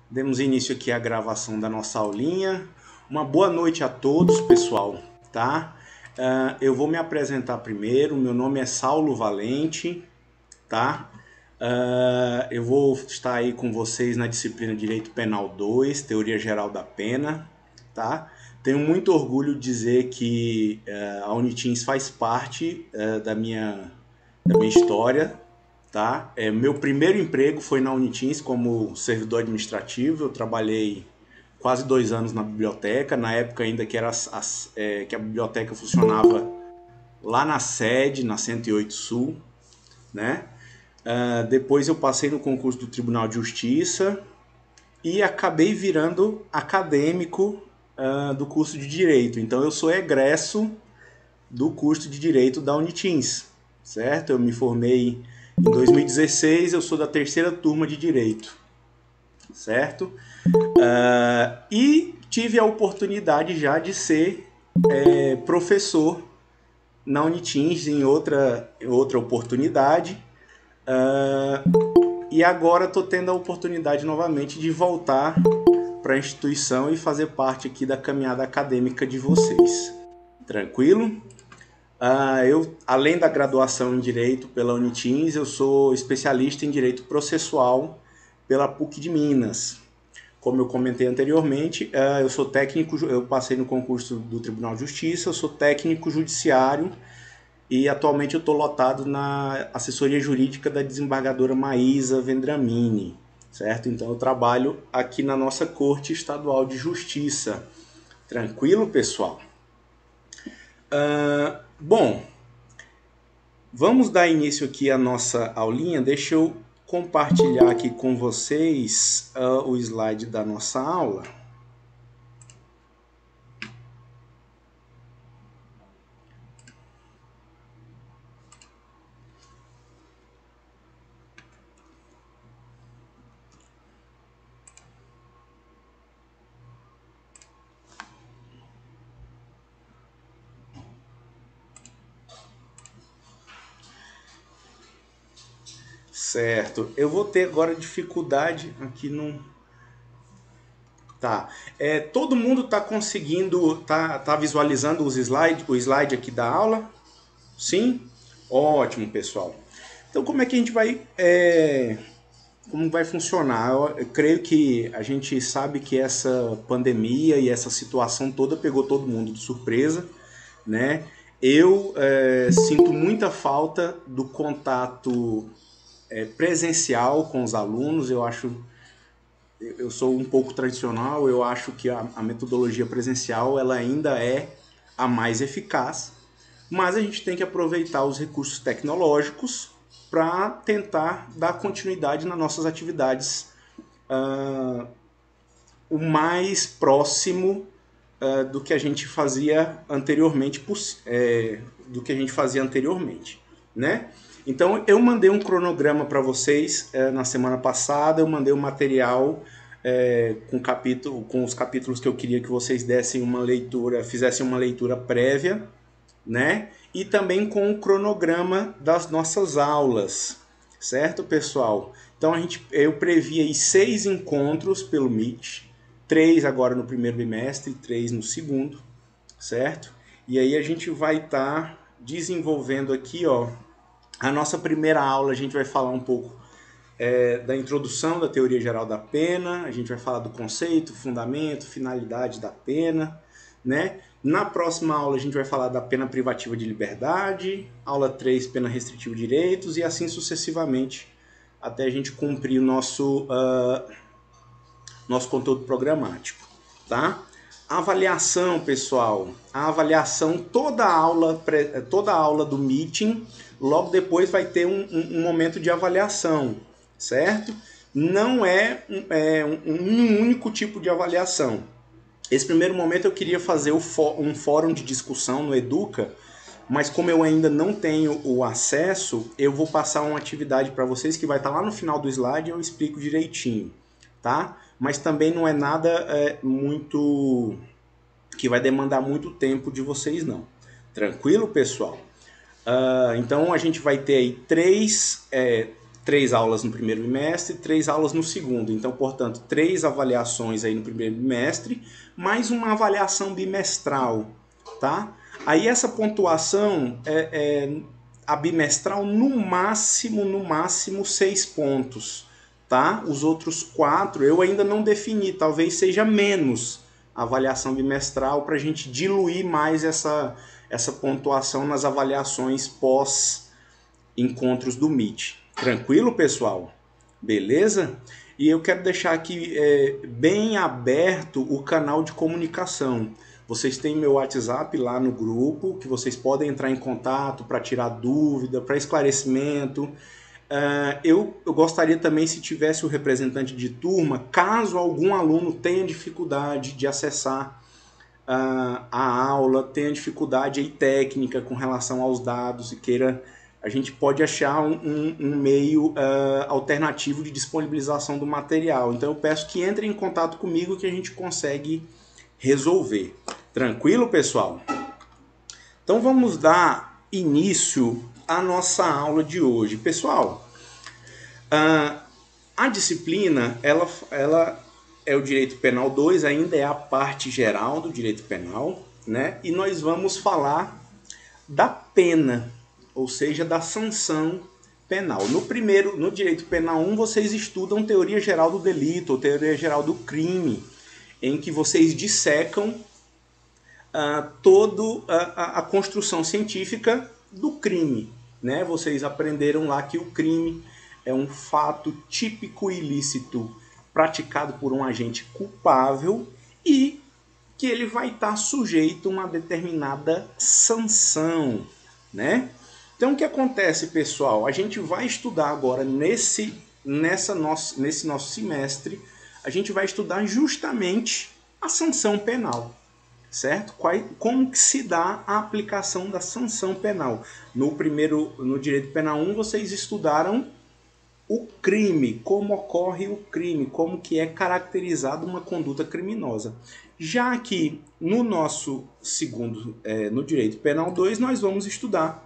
Demos início aqui à gravação da nossa aulinha. Uma boa noite a todos, pessoal, tá? Eu vou me apresentar primeiro. Meu nome é Saulo Valente, tá? Eu vou estar aí com vocês na disciplina Direito Penal 2, Teoria Geral da Pena, tá? Tenho muito orgulho de dizer que a Unitins faz parte da minha história, tá? Meu primeiro emprego foi na Unitins como servidor administrativo. Eu trabalhei quase 2 anos na biblioteca, na época ainda que, que a biblioteca funcionava lá na sede, na 108 Sul, né? Depois eu passei no concurso do Tribunal de Justiça e acabei virando acadêmico do curso de Direito. Então eu sou egresso do curso de Direito da Unitins, certo? Eu me formei em 2016, eu sou da terceira turma de Direito, certo? E tive a oportunidade já de ser professor na Unitins em outra oportunidade. E agora estou tendo a oportunidade novamente de voltar para a instituição e fazer parte aqui da caminhada acadêmica de vocês. Tranquilo? Além da graduação em Direito pela Unitins, eu sou especialista em Direito Processual pela PUC de Minas. Como eu comentei anteriormente, eu sou técnico, eu passei no concurso do Tribunal de Justiça, eu sou técnico judiciário e atualmente eu estou lotado na assessoria jurídica da desembargadora Maísa Vendramini, certo? Então eu trabalho aqui na nossa Corte Estadual de Justiça. Tranquilo, pessoal? Bom, vamos dar início aqui à nossa aulinha. Deixa eu compartilhar aqui com vocês o slide da nossa aula. Certo, eu vou ter agora dificuldade aqui no... Tá, todo mundo está conseguindo, tá visualizando o slide aqui da aula? Sim? Ótimo, pessoal. Então, como é que a gente vai, como vai funcionar? Eu creio que a gente sabe que essa pandemia e essa situação toda pegou todo mundo de surpresa, né? Eu sinto muita falta do contato presencial com os alunos. Eu sou um pouco tradicional, eu acho que a metodologia presencial ela ainda é a mais eficaz, mas a gente tem que aproveitar os recursos tecnológicos para tentar dar continuidade nas nossas atividades o mais próximo do que a gente fazia anteriormente, né? Então eu mandei um cronograma para vocês na semana passada. Eu mandei um material com os capítulos que eu queria que vocês dessem uma leitura, fizessem uma leitura prévia, né? E também com o cronograma das nossas aulas, certo, pessoal? Então eu previ aí 6 encontros pelo Meet, 3 agora no primeiro bimestre, 3 no segundo, certo? E aí a gente vai estar desenvolvendo aqui, ó, a nossa primeira aula. A gente vai falar um pouco da introdução da teoria geral da pena, a gente vai falar do conceito, fundamento, finalidade da pena, né? Na próxima aula a gente vai falar da pena privativa de liberdade, aula 3, pena restritiva de direitos, e assim sucessivamente, até a gente cumprir o nosso conteúdo programático, tá? A avaliação, pessoal, a avaliação, toda aula do meeting, logo depois vai ter um momento de avaliação, certo? Não um único tipo de avaliação. Esse primeiro momento eu queria fazer um fórum de discussão no Educa, mas como eu ainda não tenho o acesso, eu vou passar uma atividade para vocês que vai estar lá no final do slide e eu explico direitinho, tá? Mas também não é nada muito... que vai demandar muito tempo de vocês, não. Tranquilo, pessoal? Então a gente vai ter aí 3 aulas no primeiro bimestre, 3 aulas no segundo. Então, portanto, 3 avaliações aí no primeiro bimestre, mais uma avaliação bimestral, tá? Aí essa pontuação a bimestral no máximo 6 pontos, tá? Os outros 4 eu ainda não defini, talvez seja menos a avaliação bimestral para a gente diluir mais essa pontuação nas avaliações pós-encontros do Meet. Tranquilo, pessoal? Beleza? E eu quero deixar aqui bem aberto o canal de comunicação. Vocês têm meu WhatsApp lá no grupo, que vocês podem entrar em contato para tirar dúvida, para esclarecimento. Eu gostaria também, se tivesse o representante de turma, caso algum aluno tenha dificuldade de acessar a aula, tenha dificuldade aí técnica com relação aos dados e queira, a gente pode achar um meio alternativo de disponibilização do material. Então eu peço que entrem em contato comigo que a gente consegue resolver. Tranquilo, pessoal? Então vamos dar início à nossa aula de hoje. Pessoal, a disciplina, ela é o Direito Penal 2, ainda é a parte geral do Direito Penal, né? E nós vamos falar da pena, ou seja, da sanção penal. No Direito Penal 1, vocês estudam teoria geral do delito, ou teoria geral do crime, em que vocês dissecam toda a construção científica do crime, né? Vocês aprenderam lá que o crime é um fato típico ilícito praticado por um agente culpável e que ele vai estar sujeito a uma determinada sanção, né? Então o que acontece, pessoal? A gente vai estudar agora nesse nosso semestre, a gente vai estudar justamente a sanção penal, certo? Como que se dá a aplicação da sanção penal? No Direito Penal 1, vocês estudaram o crime, como ocorre o crime, como que é caracterizada uma conduta criminosa. Já que no nosso no Direito Penal 2, nós vamos estudar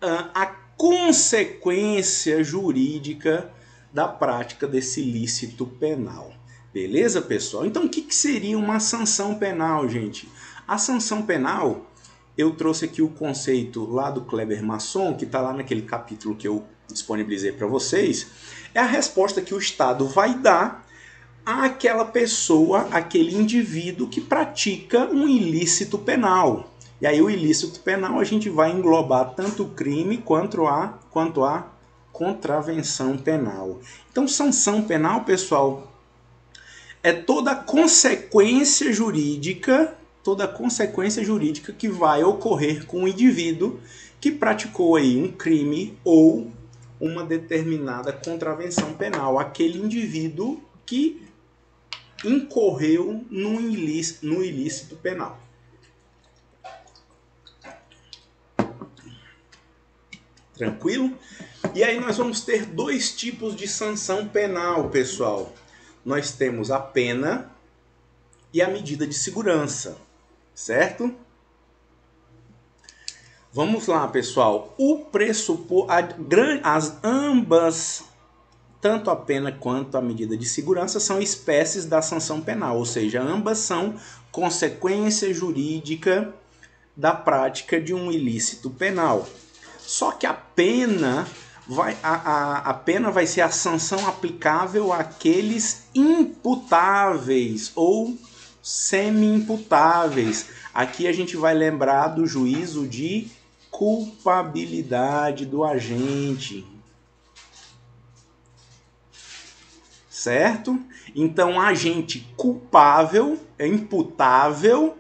a consequência jurídica da prática desse ilícito penal. Beleza, pessoal? Então, o que seria uma sanção penal, gente? A sanção penal, eu trouxe aqui o conceito lá do Kleber Masson, que está lá naquele capítulo que eu disponibilizei para vocês, é a resposta que o Estado vai dar àquela pessoa, àquele indivíduo que pratica um ilícito penal. E aí o ilícito penal a gente vai englobar tanto o crime quanto a contravenção penal. Então, sanção penal, pessoal, é toda a consequência jurídica que vai ocorrer com o indivíduo que praticou aí um crime ou uma determinada contravenção penal, aquele indivíduo que incorreu no ilícito penal. Tranquilo? E aí nós vamos ter 2 tipos de sanção penal, pessoal. Nós temos a pena e a medida de segurança, certo? Vamos lá, pessoal. Ambas, tanto a pena quanto a medida de segurança, são espécies da sanção penal, ou seja, ambas são consequência jurídica da prática de um ilícito penal. Só que a pena vai ser a sanção aplicável àqueles imputáveis ou semi-imputáveis. Aqui a gente vai lembrar do juízo de culpabilidade do agente. Certo? Então, agente culpável, imputável,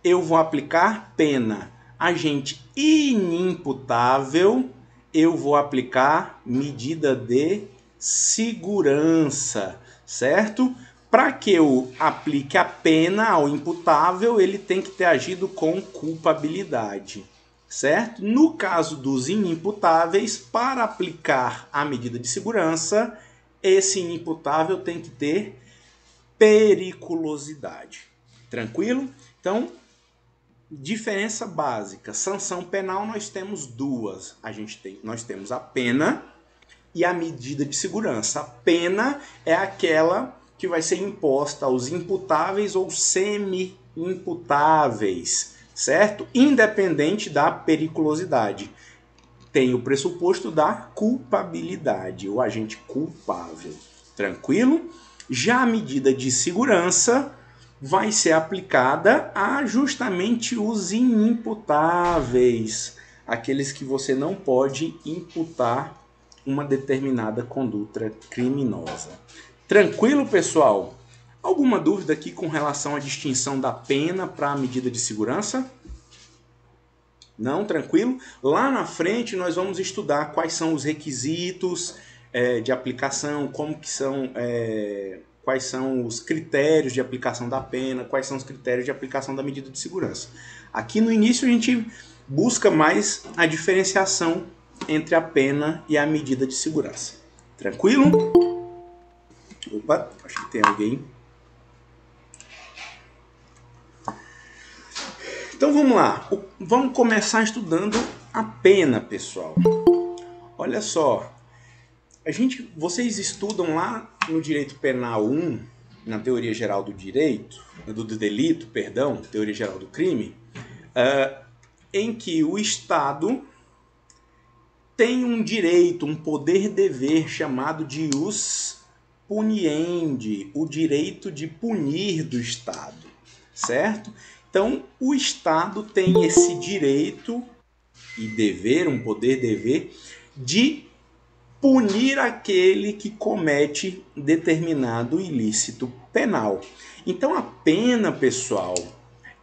eu vou aplicar pena. Agente inimputável, eu vou aplicar medida de segurança, certo? Para que eu aplique a pena ao imputável, ele tem que ter agido com culpabilidade, certo? No caso dos inimputáveis, para aplicar a medida de segurança, esse inimputável tem que ter periculosidade. Tranquilo? Então, diferença básica. Sanção penal nós temos 2. Nós temos a pena e a medida de segurança. A pena é aquela que vai ser imposta aos imputáveis ou semi-imputáveis, certo? Independente da periculosidade. Tem o pressuposto da culpabilidade, o agente culpável. Tranquilo? Já a medida de segurança vai ser aplicada a justamente os inimputáveis, aqueles que você não pode imputar uma determinada conduta criminosa. Tranquilo, pessoal? Alguma dúvida aqui com relação à distinção da pena para a medida de segurança? Não, tranquilo? Lá na frente nós vamos estudar quais são os requisitos de aplicação, como que são, quais são os critérios de aplicação da pena, quais são os critérios de aplicação da medida de segurança. Aqui no início a gente busca mais a diferenciação entre a pena e a medida de segurança. Tranquilo? Opa, acho que tem alguém. Então vamos lá, vamos começar estudando a pena, pessoal. Olha só, vocês estudam lá no Direito Penal 1, na Teoria Geral do Direito, do Delito, perdão, Teoria Geral do Crime, em que o Estado tem um direito, um poder-dever chamado de ius puniendi, o direito de punir do Estado, certo? Então, o Estado tem esse direito e dever, um poder-dever, de punir aquele que comete determinado ilícito penal. Então, a pena, pessoal,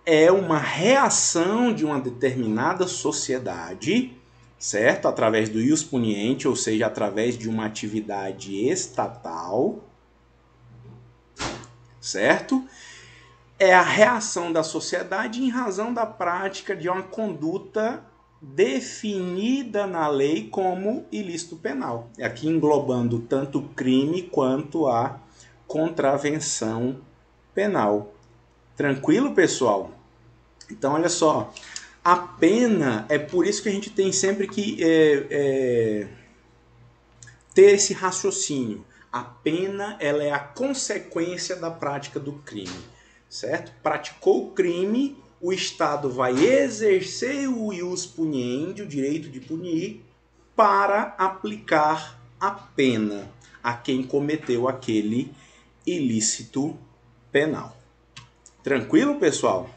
é uma reação de uma determinada sociedade, certo? Através do ius puniendi, ou seja, através de uma atividade estatal, certo? É a reação da sociedade em razão da prática de uma conduta definida na lei como ilícito penal. Aqui englobando tanto o crime quanto a contravenção penal. Tranquilo, pessoal? Então, olha só. A pena, é por isso que a gente tem sempre que ter esse raciocínio. A pena, ela é a consequência da prática do crime. Certo? Praticou o crime, o Estado vai exercer o ius puniendi, o direito de punir, para aplicar a pena a quem cometeu aquele ilícito penal. Tranquilo, pessoal?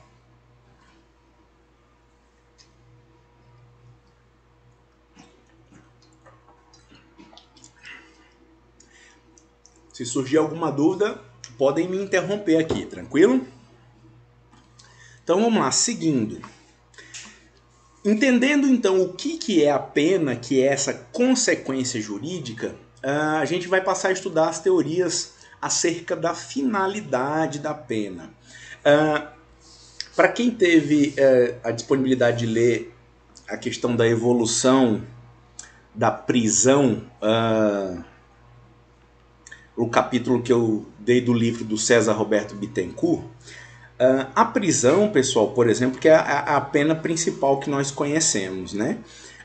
Se surgir alguma dúvida, podem me interromper aqui, tranquilo? Então vamos lá, seguindo. Entendendo então o que é a pena, que é essa consequência jurídica, a gente vai passar a estudar as teorias acerca da finalidade da pena. Para quem teve a disponibilidade de ler a questão da evolução da prisão, o capítulo que eu dei do livro do César Roberto Bittencourt, a prisão, pessoal, por exemplo, que é a pena principal que nós conhecemos, né?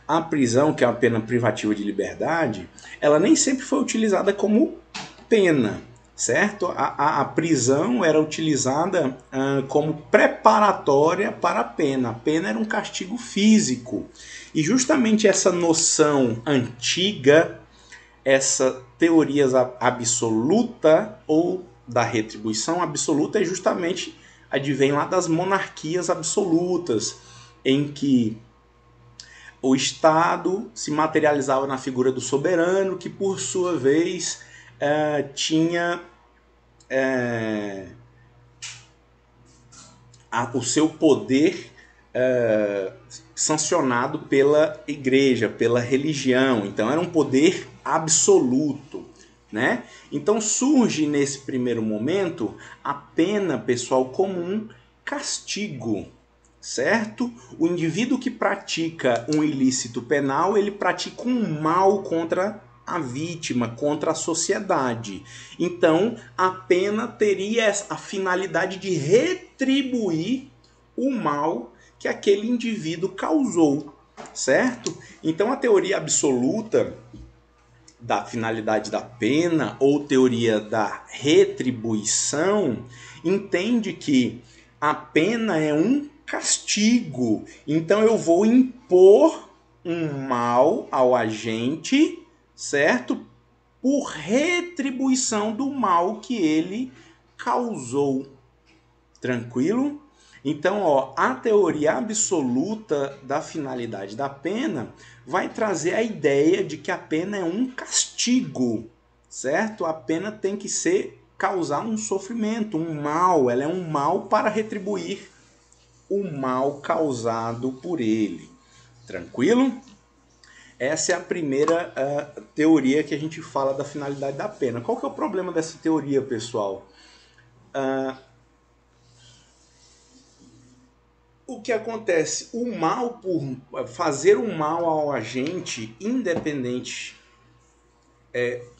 A prisão, que é a pena privativa de liberdade, ela nem sempre foi utilizada como pena, certo? A prisão era utilizada como preparatória para a pena. A pena era um castigo físico. E justamente essa noção antiga, essa teoria absoluta ou da retribuição absoluta, justamente advém lá das monarquias absolutas, em que o Estado se materializava na figura do soberano, que por sua vez tinha o seu poder sancionado pela igreja, pela religião. Então era um poder absoluto, né? Então surge nesse primeiro momento a pena, pessoal, como um castigo, certo? O indivíduo que pratica um ilícito penal, ele pratica um mal contra a vítima, contra a sociedade. Então a pena teria a finalidade de retribuir o mal que aquele indivíduo causou, certo? Então a teoria absoluta da finalidade da pena ou teoria da retribuição entende que a pena é um castigo. Então eu vou impor um mal ao agente, certo? Por retribuição do mal que ele causou. Tranquilo? Então, ó, a teoria absoluta da finalidade da pena vai trazer a ideia de que a pena é um castigo, certo? A pena tem que causar um sofrimento, um mal, ela é um mal para retribuir o mal causado por ele. Tranquilo? Essa é a primeira teoria que a gente fala da finalidade da pena. Qual que é o problema dessa teoria, pessoal? O que acontece? O mal, por fazer um mal ao agente, independente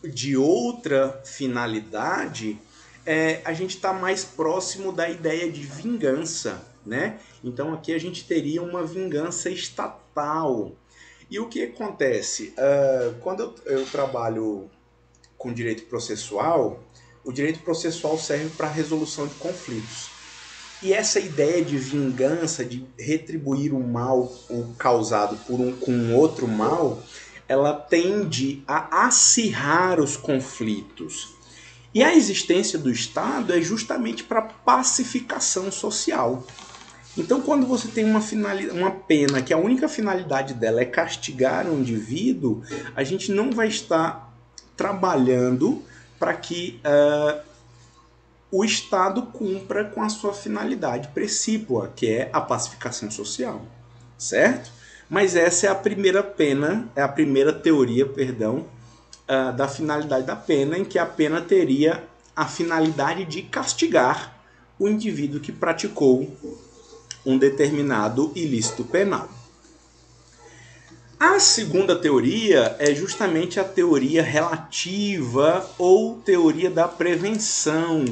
de outra finalidade, a gente está mais próximo da ideia de vingança, né? Então aqui a gente teria uma vingança estatal. E o que acontece? Quando eu trabalho com direito processual, o direito processual serve para a resolução de conflitos. E essa ideia de vingança, de retribuir o mal causado com outro mal, ela tende a acirrar os conflitos. E a existência do Estado é justamente para pacificação social. Então, quando você tem uma pena que a única finalidade dela é castigar um indivíduo, a gente não vai estar trabalhando para que o Estado cumpra com a sua finalidade precípua, que é a pacificação social, certo? Mas essa é a primeira teoria, da finalidade da pena, em que a pena teria a finalidade de castigar o indivíduo que praticou um determinado ilícito penal. A segunda teoria é justamente a teoria relativa ou teoria da prevenção,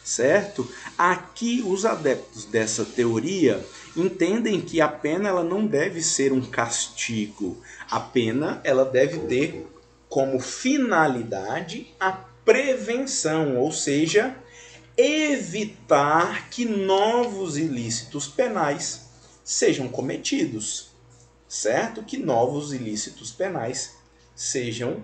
certo? Aqui os adeptos dessa teoria entendem que a pena ela não deve ser um castigo. A pena ela deve ter como finalidade a prevenção, ou seja, evitar que novos ilícitos penais sejam cometidos, certo? Que novos ilícitos penais sejam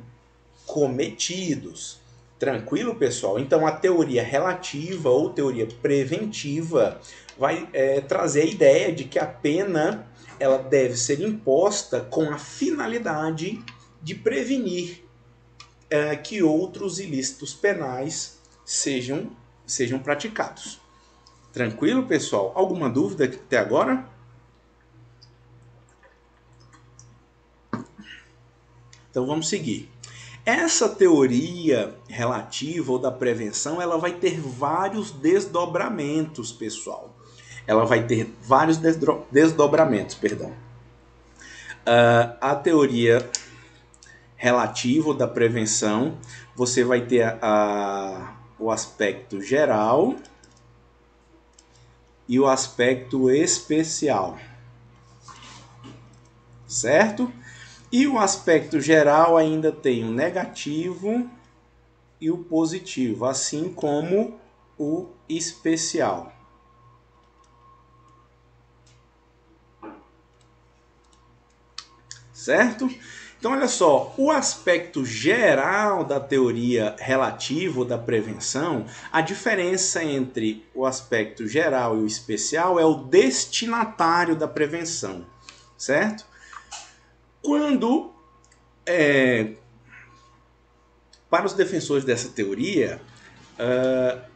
cometidos. Tranquilo, pessoal? Então, a teoria relativa ou teoria preventiva vai trazer a ideia de que a pena ela deve ser imposta com a finalidade de prevenir que outros ilícitos penais sejam praticados. Tranquilo, pessoal? Alguma dúvida até agora? Então vamos seguir. Essa teoria relativa ou da prevenção, ela vai ter vários desdobramentos, pessoal. Ela vai ter vários desdobramentos, perdão. A teoria relativa ou da prevenção, você vai ter o aspecto geral e o aspecto especial, certo? E o aspecto geral ainda tem o negativo e o positivo, assim como o especial. Certo? Então, olha só, o aspecto geral da teoria relativa ou da prevenção, a diferença entre o aspecto geral e o especial é o destinatário da prevenção, certo? Quando, para os defensores dessa teoria,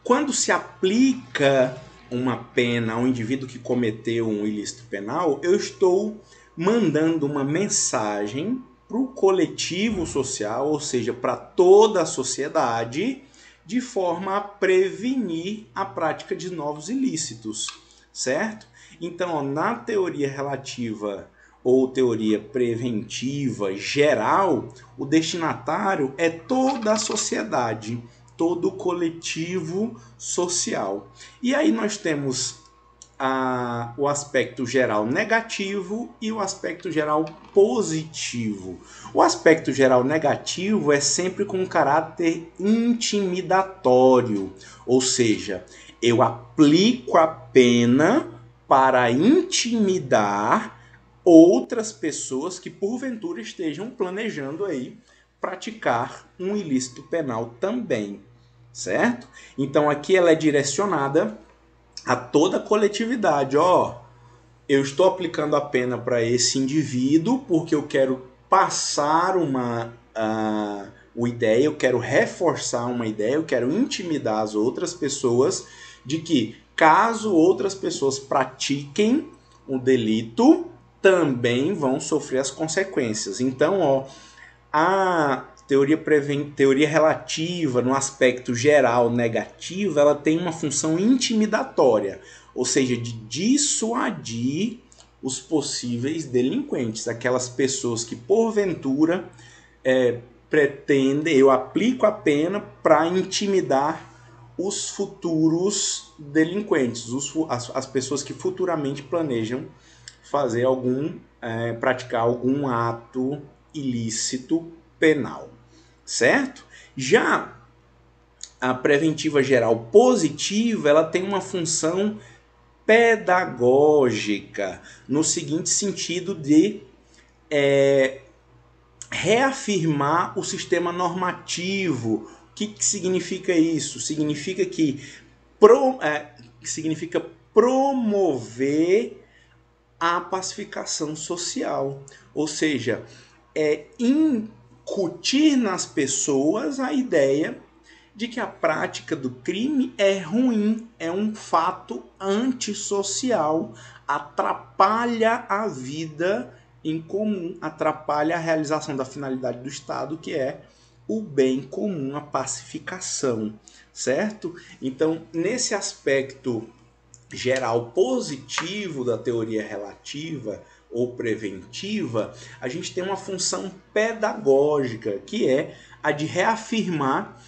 quando se aplica uma pena a um indivíduo que cometeu um ilícito penal, eu estou mandando uma mensagem para o coletivo social, ou seja, para toda a sociedade, de forma a prevenir a prática de novos ilícitos, certo? Então, na teoria relativa ou teoria preventiva geral, o destinatário é toda a sociedade, todo o coletivo social. E aí nós temos o aspecto geral negativo e o aspecto geral positivo. O aspecto geral negativo é sempre com caráter intimidatório, ou seja, eu aplico a pena para intimidar outras pessoas que porventura estejam planejando aí praticar um ilícito penal também, certo? Então aqui ela é direcionada a toda a coletividade. Eu estou aplicando a pena para esse indivíduo porque eu quero passar uma ideia, eu quero reforçar uma ideia, eu quero intimidar as outras pessoas de que caso outras pessoas pratiquem um delito, também vão sofrer as consequências. Então, a teoria relativa, no aspecto geral negativo, ela tem uma função intimidatória, ou seja, de dissuadir os possíveis delinquentes, aquelas pessoas que porventura pretendem, eu aplico a pena para intimidar os futuros delinquentes, as pessoas que futuramente planejam fazer praticar algum ato ilícito penal, certo? Já a preventiva geral positiva, ela tem uma função pedagógica, no seguinte sentido de reafirmar o sistema normativo. O que significa isso? Significa que significa promover a pacificação social, ou seja, incutir nas pessoas a ideia de que a prática do crime é ruim, é um fato antissocial, atrapalha a vida em comum, atrapalha a realização da finalidade do Estado, que é o bem comum, a pacificação, certo? Então, nesse aspecto geral positivo da teoria relativa ou preventiva, a gente tem uma função pedagógica, que é a de reafirmar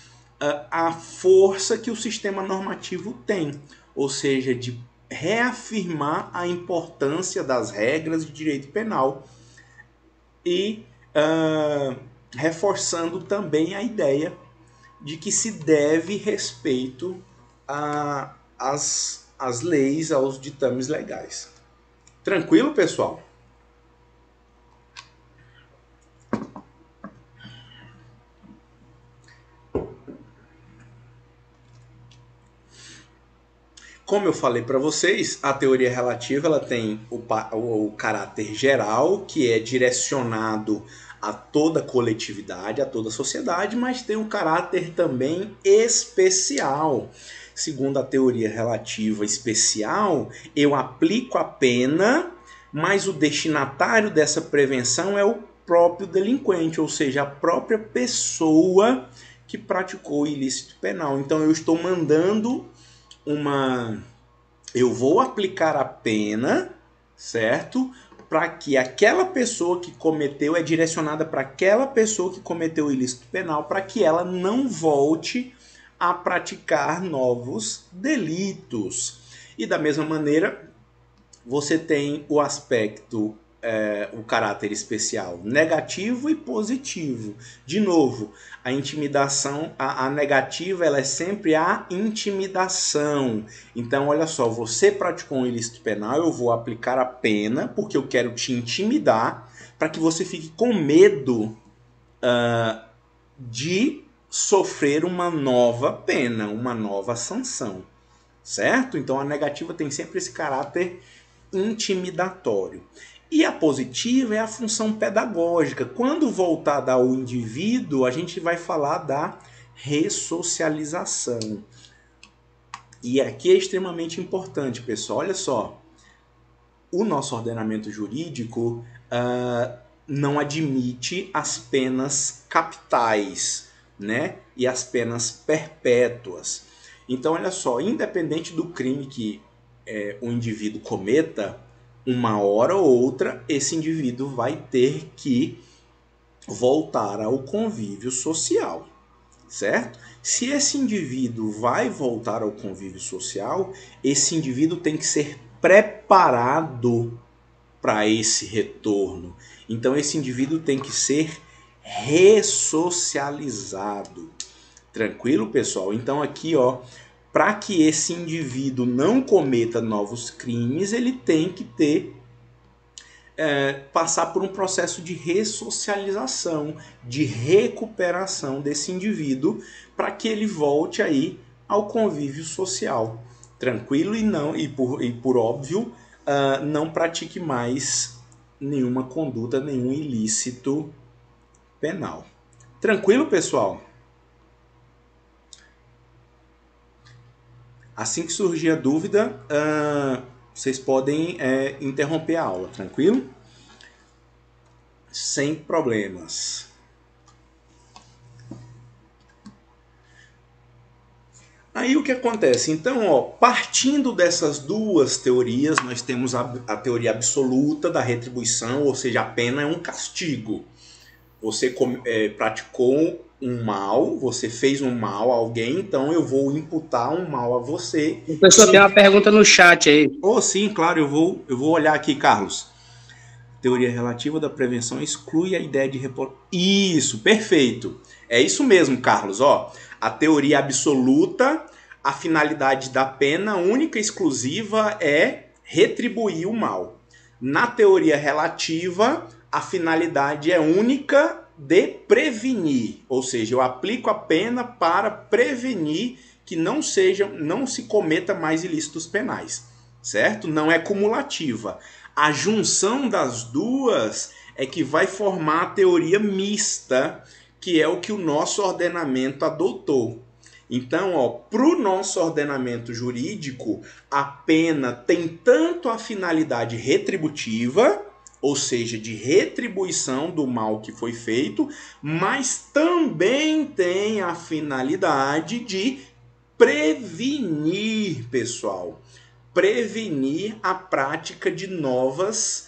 a força que o sistema normativo tem, ou seja, de reafirmar a importância das regras de direito penal e reforçando também a ideia de que se deve respeito às leis, aos ditames legais. Tranquilo, pessoal? Como eu falei para vocês, a teoria relativa ela tem o caráter geral, que é direcionado a toda a coletividade, a toda a sociedade, mas tem um caráter também especial. Segundo a teoria relativa especial, eu aplico a pena, mas o destinatário dessa prevenção é o próprio delinquente, ou seja, a própria pessoa que praticou o ilícito penal. Então eu estou mandando eu vou aplicar a pena, certo? Para que aquela pessoa que cometeu, é direcionada para aquela pessoa que cometeu o ilícito penal, para que ela não volte a praticar novos delitos. E da mesma maneira, você tem o aspecto, o caráter especial negativo e positivo. De novo, a intimidação, a negativa, ela é sempre a intimidação. Então, olha só, você praticou um ilícito penal, eu vou aplicar a pena porque eu quero te intimidar para que você fique com medo de sofrer uma nova pena, uma nova sanção, certo? Então, a negativa tem sempre esse caráter intimidatório. E a positiva é a função pedagógica. Quando voltada ao indivíduo, a gente vai falar da ressocialização. E aqui é extremamente importante, pessoal. Olha só, o nosso ordenamento jurídico não admite as penas capitais, né? E as penas perpétuas. Então, olha só, independente do crime que o indivíduo cometa, uma hora ou outra, esse indivíduo vai ter que voltar ao convívio social, certo? Se esse indivíduo vai voltar ao convívio social, esse indivíduo tem que ser preparado para esse retorno. Então esse indivíduo tem que ser ressocializado. Tranquilo, pessoal? Então aqui, ó, para que esse indivíduo não cometa novos crimes, ele tem que passar por um processo de ressocialização, de recuperação desse indivíduo, para que ele volte aí ao convívio social. Tranquilo? E por óbvio, não pratique mais nenhuma conduta, nenhum ilícito penal. Tranquilo, pessoal? Assim que surgir a dúvida, vocês podem interromper a aula, tranquilo? Sem problemas. Aí o que acontece? Então, ó, partindo dessas duas teorias, nós temos a teoria absoluta da retribuição, ou seja, a pena é um castigo. Você praticou um mal, você fez um mal a alguém, então eu vou imputar um mal a você. O pessoal tem uma pergunta no chat aí. Sim, claro, eu vou olhar aqui, Carlos. Teoria relativa da prevenção exclui a ideia de Isso, perfeito. É isso mesmo, Carlos. Ó, a teoria absoluta, a finalidade da pena única e exclusiva é retribuir o mal. Na teoria relativa, a finalidade é única de prevenir, ou seja, eu aplico a pena para prevenir que não se cometa mais ilícitos penais, certo? Não é cumulativa. A junção das duas é que vai formar a teoria mista, que é o que o nosso ordenamento adotou. Então, para o nosso ordenamento jurídico, a pena tem tanto a finalidade retributiva, ou seja, de retribuição do mal que foi feito, mas também tem a finalidade de prevenir, pessoal. Prevenir a prática de novos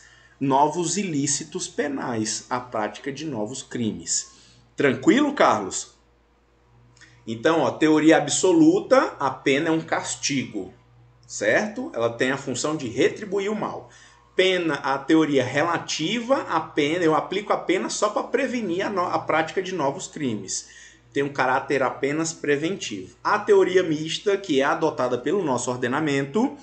ilícitos penais, a prática de novos crimes. Tranquilo, Carlos? Então, ó, teoria absoluta, a pena é um castigo, certo? Ela tem a função de retribuir o mal. Pena, a teoria relativa, a pena, eu aplico a pena só para prevenir a prática de novos crimes. Tem um caráter apenas preventivo. A teoria mista, que é adotada pelo nosso ordenamento,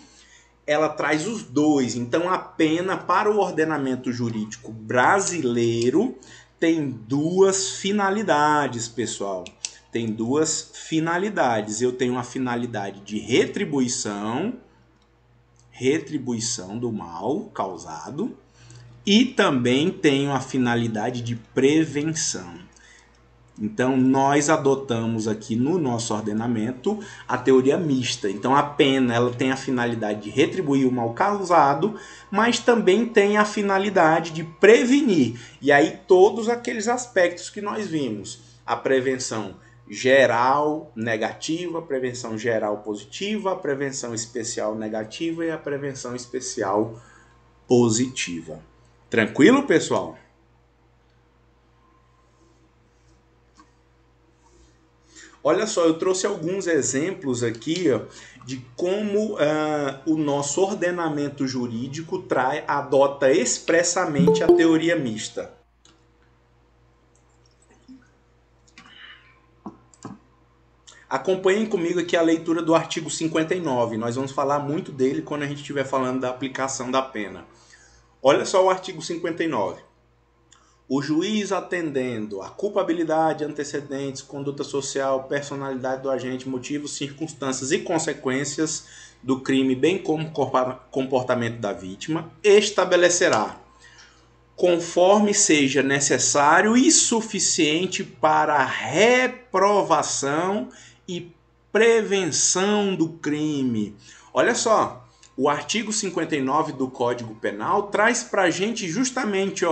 ela traz os dois. Então, a pena para o ordenamento jurídico brasileiro tem duas finalidades, pessoal. Tem duas finalidades. Eu tenho a finalidade de retribuição do mal causado, e também tenho a finalidade de prevenção. Então, nós adotamos aqui no nosso ordenamento a teoria mista. Então, a pena ela tem a finalidade de retribuir o mal causado, mas também tem a finalidade de prevenir. E aí, todos aqueles aspectos que nós vimos. A prevenção geral negativa, a prevenção geral positiva, a prevenção especial negativa e a prevenção especial positiva. Tranquilo, pessoal? Olha só, eu trouxe alguns exemplos aqui de como o nosso ordenamento jurídico adota expressamente a teoria mista. Acompanhem comigo aqui a leitura do artigo 59. Nós vamos falar muito dele quando a gente estiver falando da aplicação da pena. Olha só o artigo 59. O juiz, atendendo a culpabilidade, antecedentes, conduta social, personalidade do agente, motivos, circunstâncias e consequências do crime, bem como comportamento da vítima, estabelecerá, conforme seja necessário e suficiente para a reprovação e prevenção do crime. Olha só, o artigo 59 do Código Penal traz para a gente justamente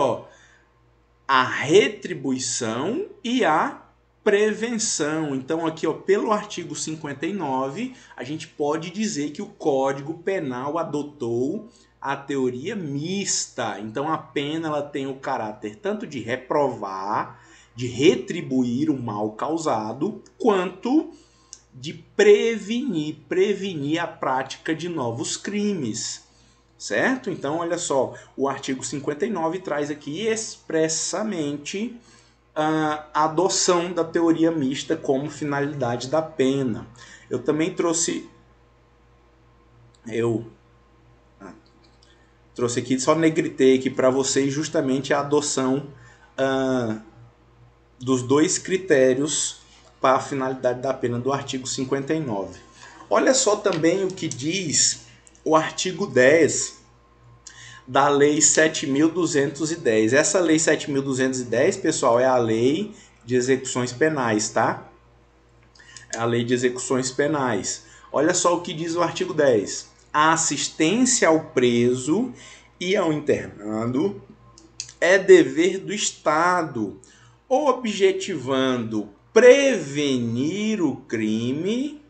a retribuição e a prevenção. Então aqui, pelo artigo 59, a gente pode dizer que o Código Penal adotou a teoria mista. Então a pena ela tem o caráter tanto de reprovar, de retribuir o mal causado, quanto de prevenir a prática de novos crimes. certo? Então, olha só, o artigo 59 traz aqui expressamente a adoção da teoria mista como finalidade da pena. Eu também trouxe aqui, só negritei aqui para vocês justamente a adoção dos dois critérios para a finalidade da pena do artigo 59. Olha só também o que diz o artigo 10 da Lei 7.210. Essa Lei 7.210, pessoal, é a Lei de Execuções Penais, tá? É a Lei de Execuções Penais. Olha só o que diz o artigo 10. A assistência ao preso e ao internado é dever do Estado, objetivando prevenir o crime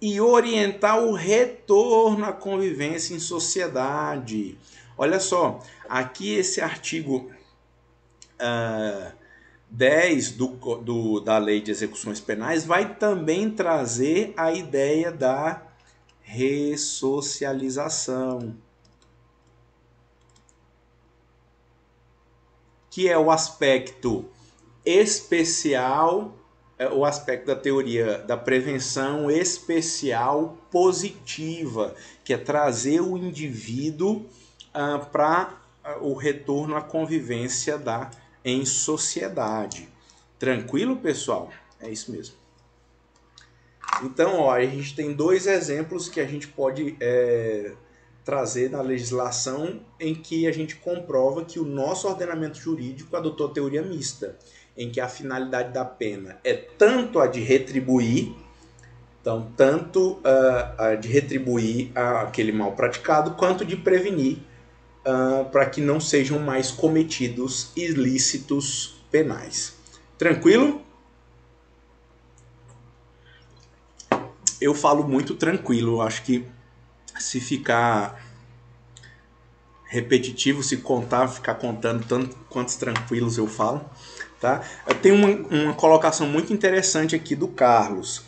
e orientar o retorno à convivência em sociedade. Olha só, aqui esse artigo 10 da Lei de Execuções Penais vai também trazer a ideia da ressocialização, que é o aspecto especial, o aspecto da teoria da prevenção especial positiva, que é trazer o indivíduo para o retorno à convivência em sociedade. Tranquilo, pessoal? É isso mesmo. Então, ó, a gente tem dois exemplos que a gente pode trazer na legislação em que a gente comprova que o nosso ordenamento jurídico adotou a teoria mista, em que a finalidade da pena é tanto a de retribuir, então tanto a de retribuir aquele mal praticado, quanto de prevenir para que não sejam mais cometidos ilícitos penais. Tranquilo? Eu falo muito tranquilo, acho que se ficar repetitivo, se contar, ficar contando tanto quantos tranquilos eu falo, tá? Eu tenho uma colocação muito interessante aqui do Carlos.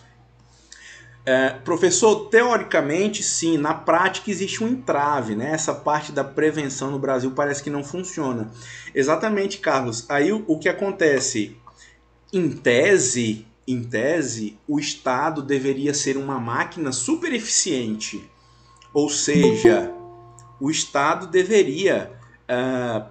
Professor, teoricamente sim, na prática existe um entrave, né? Essa parte da prevenção no Brasil parece que não funciona. Exatamente, Carlos. Aí o que acontece? Em tese, o Estado deveria ser uma máquina super eficiente. Ou seja, o Estado deveria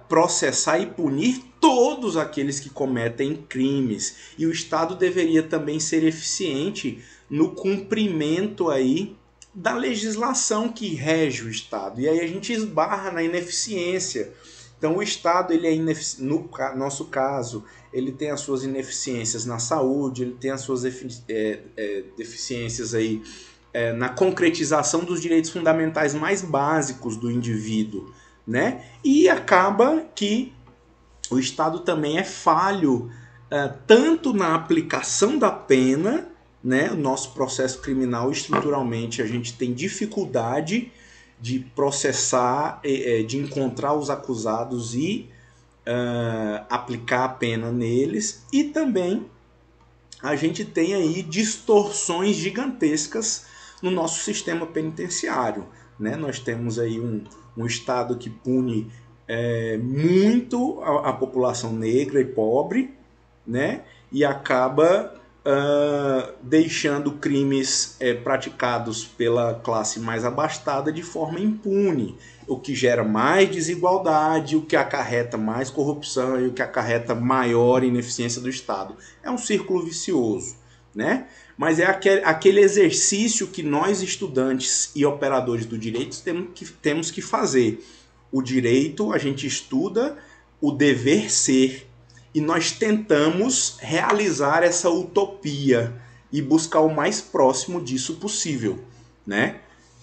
processar e punir todos aqueles que cometem crimes. E o Estado deveria também ser eficiente no cumprimento aí da legislação que rege o Estado. E aí a gente esbarra na ineficiência. Então o Estado, ele no nosso caso, ele tem as suas ineficiências na saúde, ele tem as suas deficiências aí na concretização dos direitos fundamentais mais básicos do indivíduo, né? E acaba que o Estado também é falho tanto na aplicação da pena, né? O nosso processo criminal, estruturalmente, a gente tem dificuldade de processar, de encontrar os acusados e aplicar a pena neles, e também a gente tem aí distorções gigantescas no nosso sistema penitenciário, né? Nós temos aí um Estado que pune muito a população negra e pobre, né? E acaba deixando crimes praticados pela classe mais abastada de forma impune, o que gera mais desigualdade, o que acarreta mais corrupção e o que acarreta maior ineficiência do Estado. É um círculo vicioso, né? Mas é aquele exercício que nós, estudantes e operadores do direito, temos que fazer. O direito, a gente estuda o dever ser, e nós tentamos realizar essa utopia e buscar o mais próximo disso possível, né?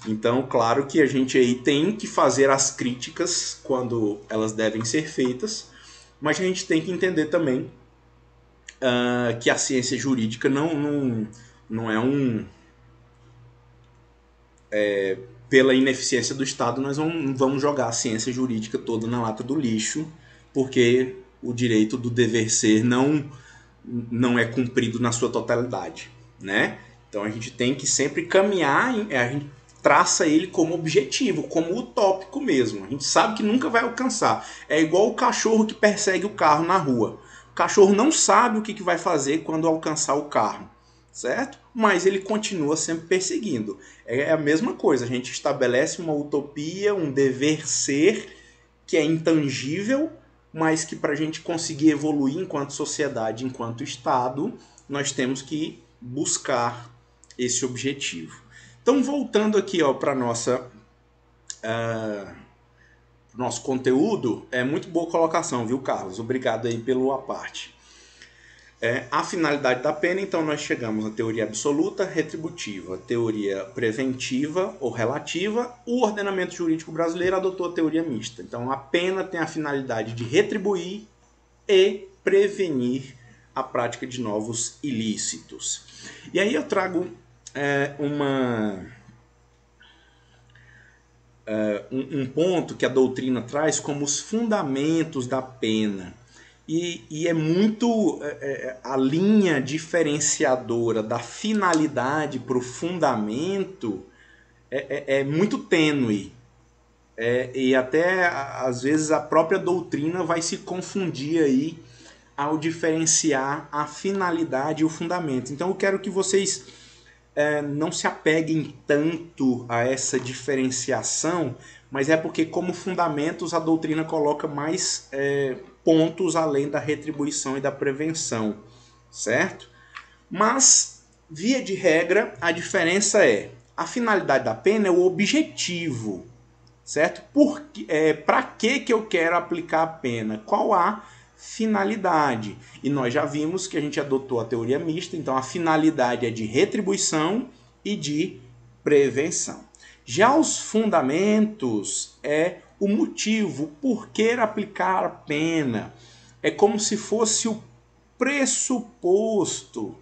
Então, claro que a gente aí tem que fazer as críticas quando elas devem ser feitas, mas a gente tem que entender também que a ciência jurídica não é pela ineficiência do Estado, nós não vamos jogar a ciência jurídica toda na lata do lixo, porque o direito do dever ser não é cumprido na sua totalidade, né? Então a gente tem que sempre caminhar, traça ele como objetivo, como utópico mesmo. A gente sabe que nunca vai alcançar. É igual o cachorro que persegue o carro na rua. O cachorro não sabe o que vai fazer quando alcançar o carro, certo? Mas ele continua sempre perseguindo. É a mesma coisa, a gente estabelece uma utopia, um dever ser que é intangível, mas que para a gente conseguir evoluir enquanto sociedade, enquanto Estado, nós temos que buscar esse objetivo. Então, voltando aqui para nosso conteúdo, é muito boa colocação, viu, Carlos? Obrigado aí pelo à parte. A finalidade da pena, então nós chegamos à teoria absoluta, retributiva, teoria preventiva ou relativa. O ordenamento jurídico brasileiro adotou a teoria mista. Então a pena tem a finalidade de retribuir e prevenir a prática de novos ilícitos. E aí eu trago um ponto que a doutrina traz como os fundamentos da pena. E é muito a linha diferenciadora da finalidade para o fundamento é muito tênue. E até às vezes a própria doutrina vai se confundir aí ao diferenciar a finalidade e o fundamento. Então eu quero que vocês não se apeguem tanto a essa diferenciação, mas é porque como fundamentos a doutrina coloca mais pontos além da retribuição e da prevenção, certo? Mas, via de regra, a diferença a finalidade da pena é o objetivo, certo? Para que eu quero aplicar a pena? Qual a finalidade? E nós já vimos que a gente adotou a teoria mista, então a finalidade é de retribuição e de prevenção. Já os fundamentos é o motivo, por que aplicar a pena. É como se fosse o pressuposto.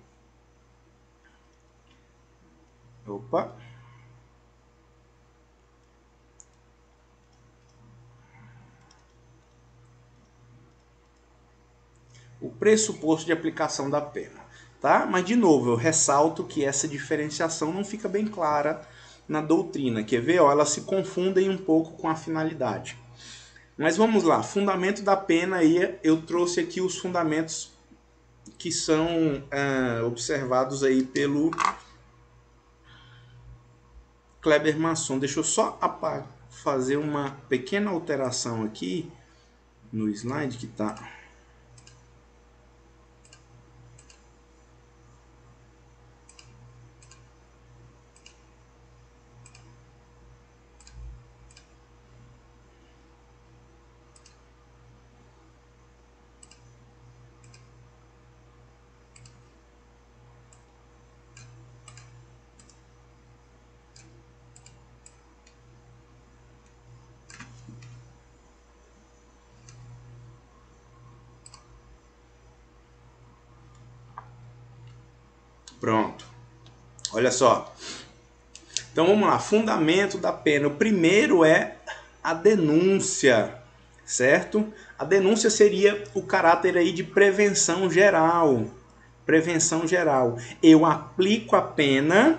O pressuposto de aplicação da pena. Tá? Mas, de novo, eu ressalto que essa diferenciação não fica bem clara na doutrina. Quer ver? Elas se confundem um pouco com a finalidade. Mas vamos lá. Fundamento da pena, aí eu trouxe aqui os fundamentos que são observados aí pelo Kleber Masson. Deixa eu só fazer uma pequena alteração aqui no slide que está... Pronto. Olha só. Então vamos lá. Fundamento da pena. O primeiro é a denúncia, certo? A denúncia seria o caráter aí de prevenção geral. Prevenção geral. Eu aplico a pena,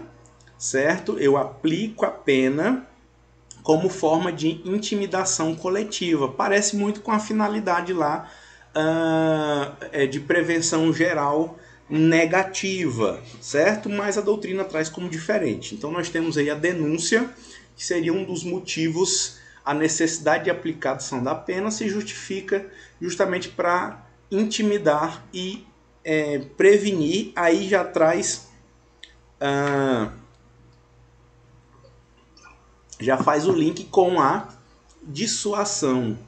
certo? Eu aplico a pena como forma de intimidação coletiva. Parece muito com a finalidade lá de prevenção geral negativa, certo? Mas a doutrina traz como diferente. Então nós temos aí a denúncia, que seria um dos motivos, a necessidade de aplicação da pena se justifica justamente para intimidar e prevenir. Aí já traz, já faz o link com a dissuasão,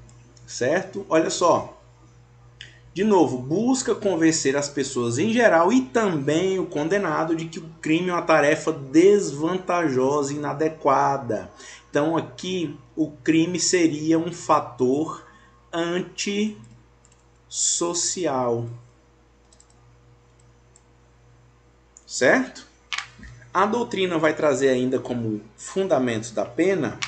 certo? Olha só. De novo, busca convencer as pessoas em geral e também o condenado de que o crime é uma tarefa desvantajosa e inadequada. Então aqui o crime seria um fator antissocial. Certo? A doutrina vai trazer ainda como fundamentos da pena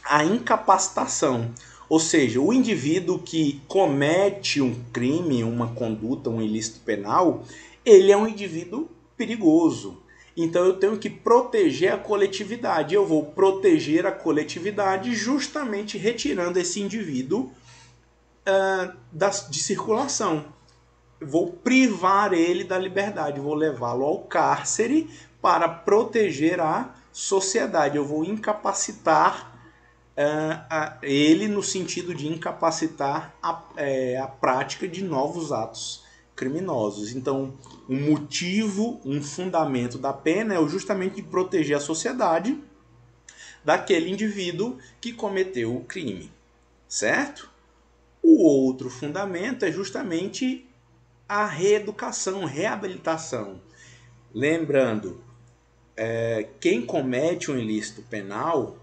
a incapacitação. Ou seja, o indivíduo que comete um crime, uma conduta, um ilícito penal, ele é um indivíduo perigoso. Então eu tenho que proteger a coletividade. Eu vou proteger a coletividade justamente retirando esse indivíduo de circulação. Vou privar ele da liberdade, vou levá-lo ao cárcere para proteger a sociedade. Eu vou incapacitar ele no sentido de incapacitar a prática de novos atos criminosos. Então, um motivo, um fundamento da pena é justamente de proteger a sociedade daquele indivíduo que cometeu o crime, certo? O outro fundamento é justamente a reeducação, reabilitação. Lembrando, quem comete um ilícito penal,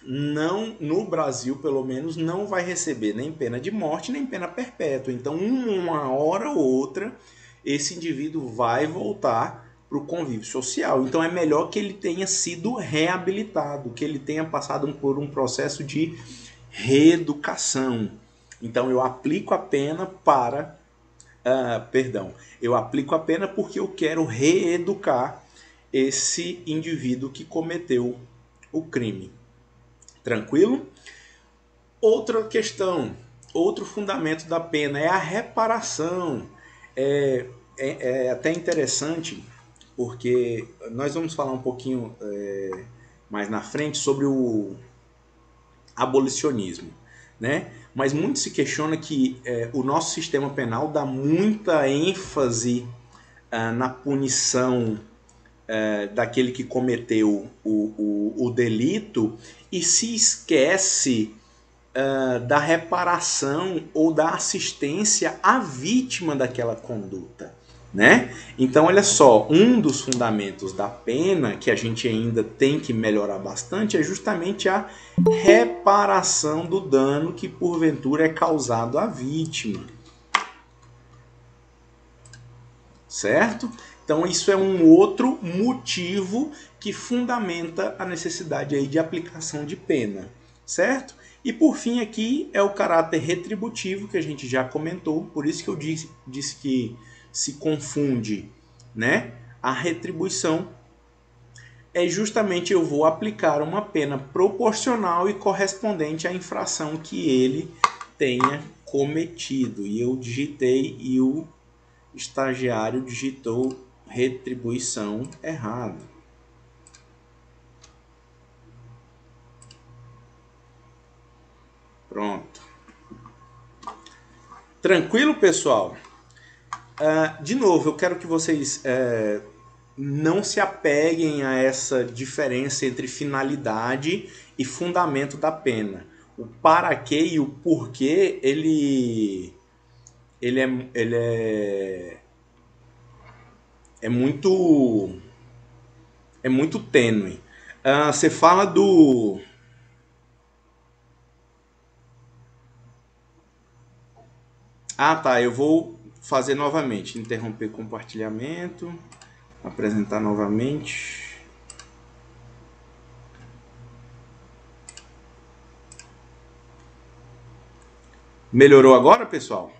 não, no Brasil pelo menos, não vai receber nem pena de morte, nem pena perpétua. Então, uma hora ou outra, esse indivíduo vai voltar para o convívio social. Então, é melhor que ele tenha sido reabilitado, que ele tenha passado por um processo de reeducação. Então, eu aplico a pena para... eu aplico a pena porque eu quero reeducar esse indivíduo que cometeu o crime. Tranquilo? Outra questão, outro fundamento da pena é a reparação. É até interessante, porque nós vamos falar um pouquinho mais na frente sobre o abolicionismo, né? Mas muito se questiona que o nosso sistema penal dá muita ênfase na punição daquele que cometeu o delito e se esquece da reparação ou da assistência à vítima daquela conduta, né? Então, olha só, um dos fundamentos da pena que a gente ainda tem que melhorar bastante é justamente a reparação do dano que porventura é causado à vítima, certo? Então, isso é um outro motivo que fundamenta a necessidade aí de aplicação de pena, certo? E por fim aqui é o caráter retributivo que a gente já comentou, por isso que eu disse que se confunde, né? A retribuição é justamente eu vou aplicar uma pena proporcional e correspondente à infração que ele tenha cometido. E eu digitei e o estagiário digitou retribuição errado. Pronto. Tranquilo, pessoal? De novo, eu quero que vocês não se apeguem a essa diferença entre finalidade e fundamento da pena. O para quê e o porquê, ele é muito tênue. Você fala do... tá, eu vou fazer novamente. Interromper compartilhamento. Apresentar novamente. Melhorou agora, pessoal?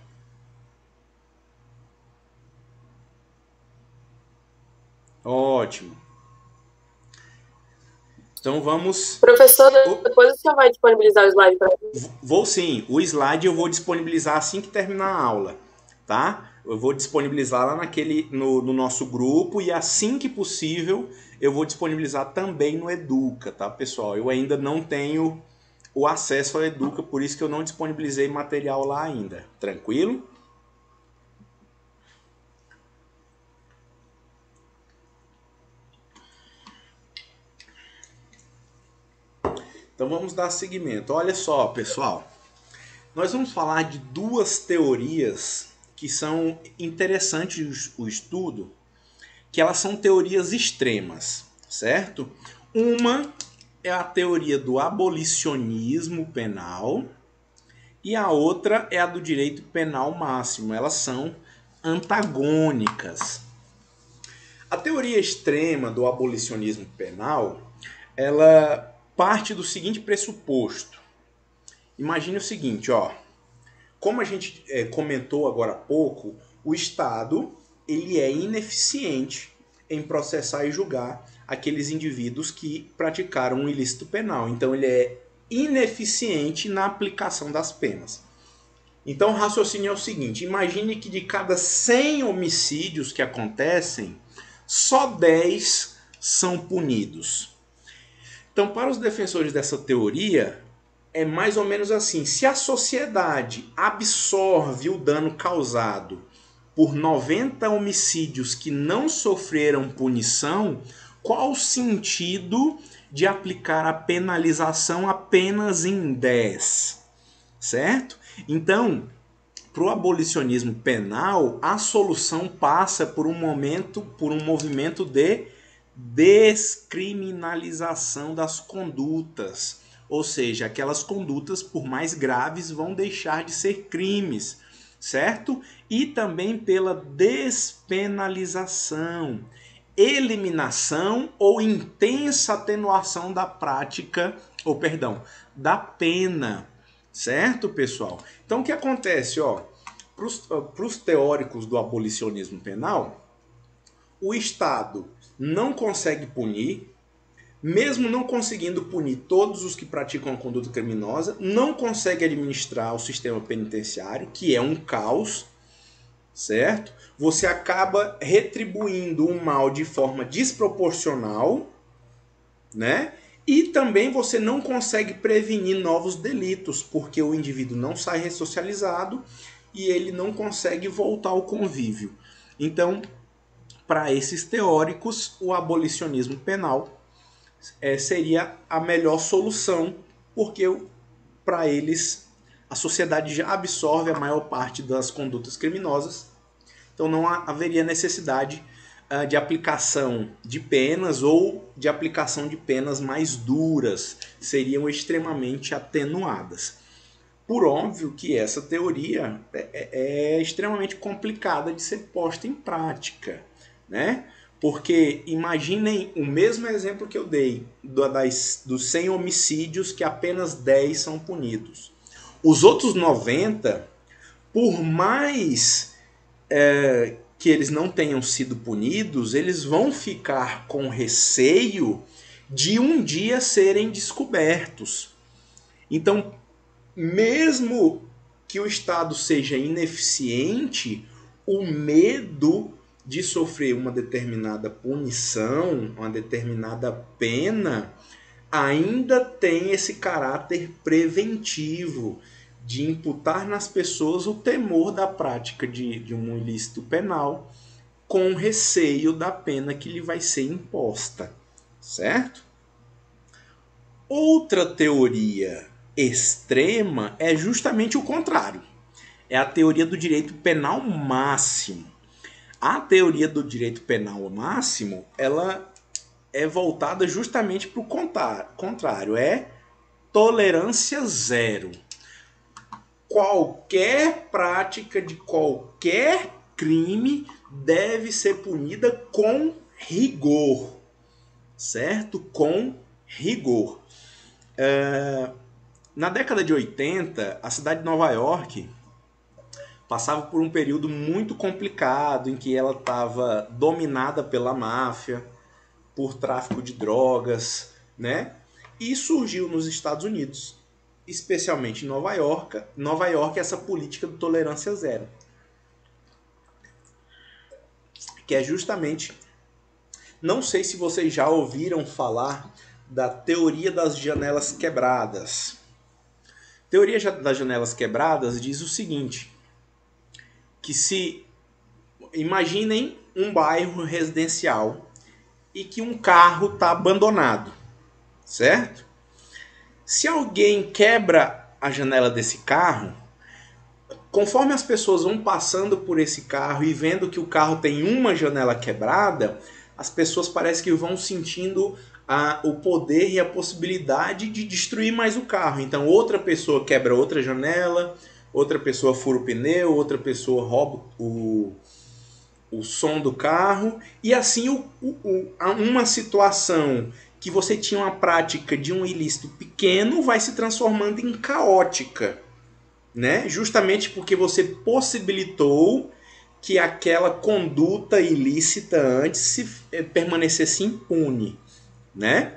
Ótimo. Então vamos... Professor, depois o senhor vai disponibilizar o slide para mim? Vou sim. O slide eu vou disponibilizar assim que terminar a aula, tá? Eu vou disponibilizar lá no nosso grupo e assim que possível eu vou disponibilizar também no Educa, tá, pessoal? Eu ainda não tenho o acesso ao Educa, por isso que eu não disponibilizei material lá ainda. Tranquilo? Então vamos dar seguimento. Olha só, pessoal. Nós vamos falar de duas teorias que são interessantes o estudo, que elas são teorias extremas, certo? Uma é a teoria do abolicionismo penal e a outra é a do direito penal máximo. Elas são antagônicas. A teoria extrema do abolicionismo penal, ela parte do seguinte pressuposto. Imagine o seguinte, ó. Como a gente comentou agora há pouco, o Estado ele é ineficiente em processar e julgar aqueles indivíduos que praticaram um ilícito penal. Então ele é ineficiente na aplicação das penas. Então o raciocínio é o seguinte: imagine que de cada 100 homicídios que acontecem, só 10 são punidos. Então, para os defensores dessa teoria, é mais ou menos assim: se a sociedade absorve o dano causado por 90 homicídios que não sofreram punição, qual o sentido de aplicar a penalização apenas em 10? Certo? Então, para o abolicionismo penal, a solução passa por um movimento de descriminalização das condutas. Ou seja, aquelas condutas, por mais graves, vão deixar de ser crimes, certo? E também pela despenalização, eliminação ou intensa atenuação da prática, da pena. Certo, pessoal? Então, o que acontece? Para os teóricos do abolicionismo penal, o Estado não consegue punir, mesmo não conseguindo punir todos os que praticam a conduta criminosa, não consegue administrar o sistema penitenciário, que é um caos, certo? Você acaba retribuindo o mal de forma desproporcional, né? E também você não consegue prevenir novos delitos, porque o indivíduo não sai ressocializado e ele não consegue voltar ao convívio. Então, para esses teóricos, o abolicionismo penal seria a melhor solução, porque para eles a sociedade já absorve a maior parte das condutas criminosas, então não haveria necessidade de aplicação de penas ou de aplicação de penas mais duras, seriam extremamente atenuadas. Por óbvio que essa teoria é extremamente complicada de ser posta em prática, né? Porque imaginem o mesmo exemplo que eu dei dos 100 homicídios que apenas 10 são punidos. Os outros 90, por mais que eles não tenham sido punidos, eles vão ficar com receio de um dia serem descobertos. Então, mesmo que o Estado seja ineficiente, o medo de sofrer uma determinada punição, uma determinada pena, ainda tem esse caráter preventivo, de imputar nas pessoas o temor da prática de um ilícito penal, com receio da pena que lhe vai ser imposta, certo? Outra teoria extrema é justamente o contrário. É a teoria do direito penal máximo. A teoria do direito penal máximo, ela é voltada justamente para o contrário, é tolerância zero. Qualquer prática de qualquer crime deve ser punida com rigor, certo? Com rigor. Na década de 80, a cidade de Nova York passava por um período muito complicado em que ela estava dominada pela máfia, por tráfico de drogas, né? E surgiu nos Estados Unidos, especialmente em Nova York, essa política de tolerância zero, que é justamente, não sei se vocês já ouviram falar da teoria das janelas quebradas. A teoria das janelas quebradas diz o seguinte, que imaginem um bairro residencial e que um carro está abandonado, certo? Se alguém quebra a janela desse carro, conforme as pessoas vão passando por esse carro e vendo que o carro tem uma janela quebrada, as pessoas parecem que vão sentindo o poder e a possibilidade de destruir mais o carro. Então outra pessoa quebra outra janela, outra pessoa fura o pneu, outra pessoa rouba o som do carro, e assim uma situação que você tinha uma prática de um ilícito pequeno vai se transformando em caótica, né? Justamente porque você possibilitou que aquela conduta ilícita antes permanecesse impune, né?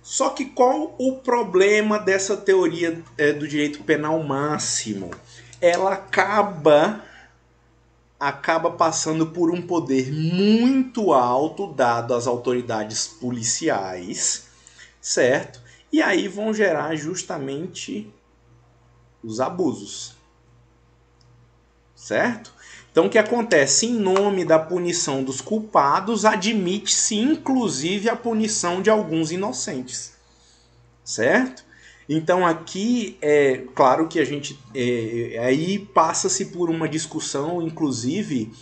Só que qual o problema dessa teoria do direito penal máximo? Ela acaba passando por um poder muito alto dado às autoridades policiais, certo? E aí vão gerar justamente os abusos, certo? Então o que acontece? Em nome da punição dos culpados, admite-se inclusive a punição de alguns inocentes, certo? Então aqui é claro que a gente aí passa-se por uma discussão, inclusive,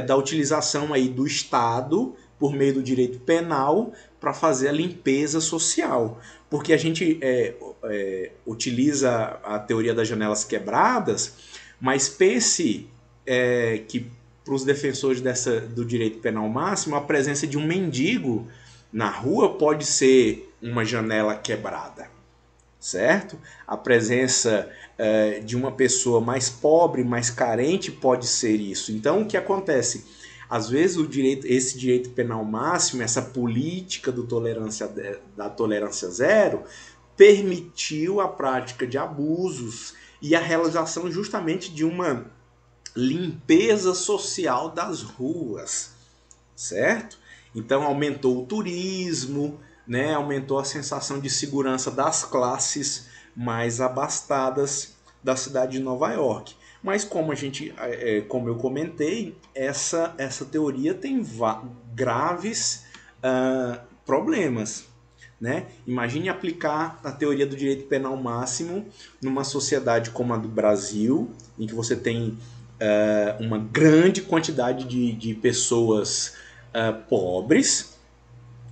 da utilização aí do Estado por meio do direito penal para fazer a limpeza social, porque a gente utiliza a teoria das janelas quebradas, mas pense que para os defensores do direito penal máximo, a presença de um mendigo na rua pode ser uma janela quebrada, certo? A presença de uma pessoa mais pobre, mais carente pode ser isso. Então o que acontece? Às vezes esse direito penal máximo, essa política da tolerância zero, permitiu a prática de abusos e a realização justamente de uma limpeza social das ruas, certo? Então aumentou o turismo, né? Aumentou a sensação de segurança das classes mais abastadas da cidade de Nova York. Mas como eu comentei, essa teoria tem graves problemas, né? Imagine aplicar a teoria do direito penal máximo numa sociedade como a do Brasil, em que você tem uma grande quantidade de pessoas pobres,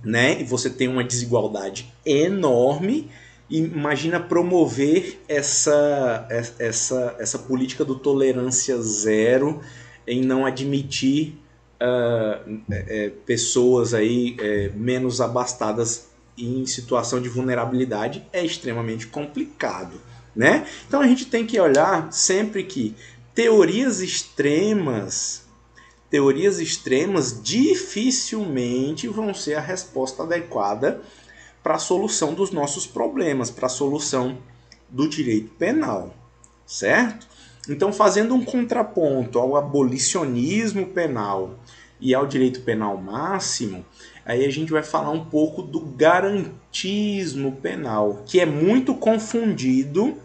né? E você tem uma desigualdade enorme. Imagina promover essa política do tolerância zero em não admitir pessoas aí, menos abastadas em situação de vulnerabilidade. É extremamente complicado, né? Então a gente tem que olhar sempre que teorias extremas dificilmente vão ser a resposta adequada para a solução dos nossos problemas, para a solução do direito penal, certo? Então, fazendo um contraponto ao abolicionismo penal e ao direito penal máximo, aí a gente vai falar um pouco do garantismo penal, que é muito confundido.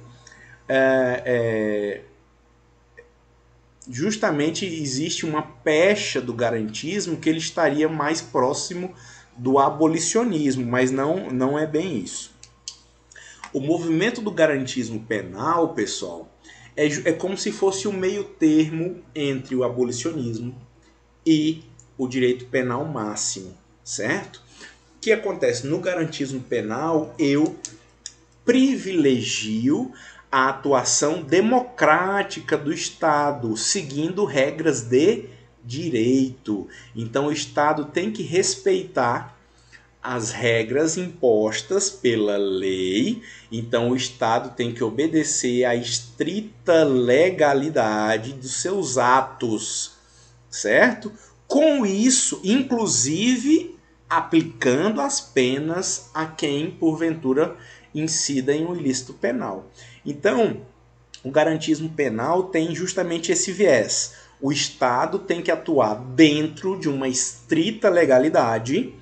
Justamente existe uma pecha do garantismo que ele estaria mais próximo do abolicionismo, mas não é bem isso. O movimento do garantismo penal, pessoal, é como se fosse o meio termo entre o abolicionismo e o direito penal máximo, certo? O que acontece? No garantismo penal, eu privilegio a atuação democrática do Estado, seguindo regras de direito. Então o Estado tem que respeitar as regras impostas pela lei. Então o Estado tem que obedecer à estrita legalidade dos seus atos, certo? Com isso, inclusive, aplicando as penas a quem, porventura, incida em um ilícito penal. Então, o garantismo penal tem justamente esse viés. O Estado tem que atuar dentro de uma estrita legalidade,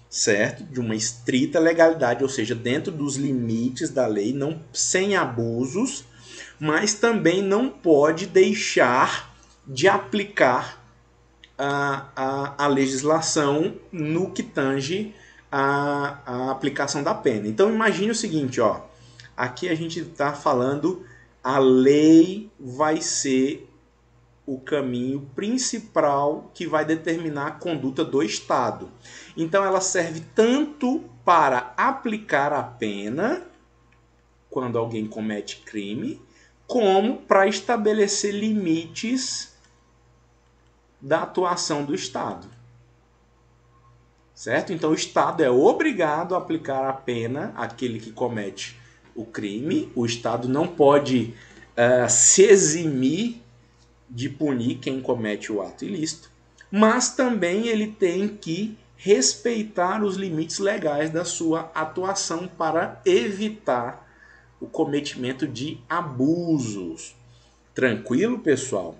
certo? De uma estrita legalidade, ou seja, dentro dos limites da lei, não, sem abusos, mas também não pode deixar de aplicar a legislação no que tange a aplicação da pena. Então imagine o seguinte, ó, aqui a gente está falando, a lei vai ser o caminho principal que vai determinar a conduta do Estado. Então ela serve tanto para aplicar a pena quando alguém comete crime, como para estabelecer limites da atuação do Estado. Certo? Então o Estado é obrigado a aplicar a pena àquele que comete o crime. O Estado não pode se eximir de punir quem comete o ato ilícito, mas também ele tem que respeitar os limites legais da sua atuação para evitar o cometimento de abusos. Tranquilo, pessoal?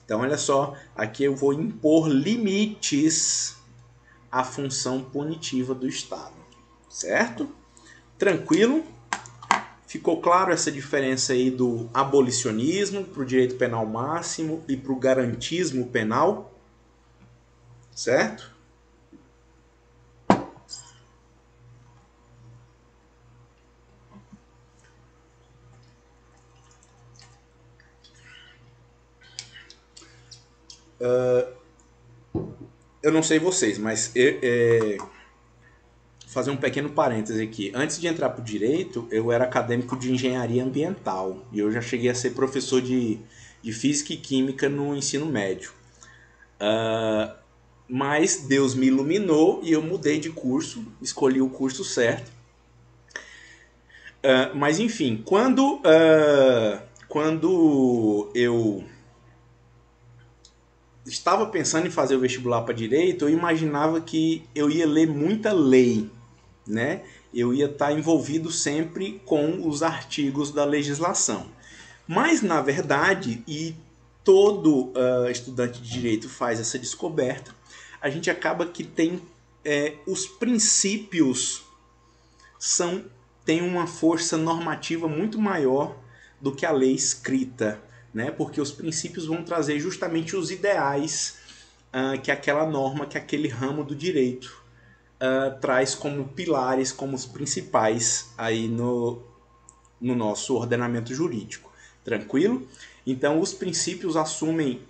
Então, olha só, aqui eu vou impor limites à função punitiva do Estado, certo? Tranquilo? Ficou claro essa diferença aí do abolicionismo para o direito penal máximo e para o garantismo penal? Certo? Eu não sei vocês, mas fazer um pequeno parêntese aqui. Antes de entrar para o direito, eu era acadêmico de engenharia ambiental e eu já cheguei a ser professor de física e química no ensino médio. Mas Deus me iluminou e eu mudei de curso, escolhi o curso certo. Mas enfim, quando eu estava pensando em fazer o vestibular para direito, eu imaginava que eu ia ler muita lei, né? Eu ia estar envolvido sempre com os artigos da legislação. Mas, na verdade, e todo estudante de direito faz essa descoberta, a gente acaba que tem os princípios têm uma força normativa muito maior do que a lei escrita, né? Porque os princípios vão trazer justamente os ideais que aquela norma, que aquele ramo do direito traz como pilares, como os principais aí no nosso ordenamento jurídico. Tranquilo? Então, os princípios assumem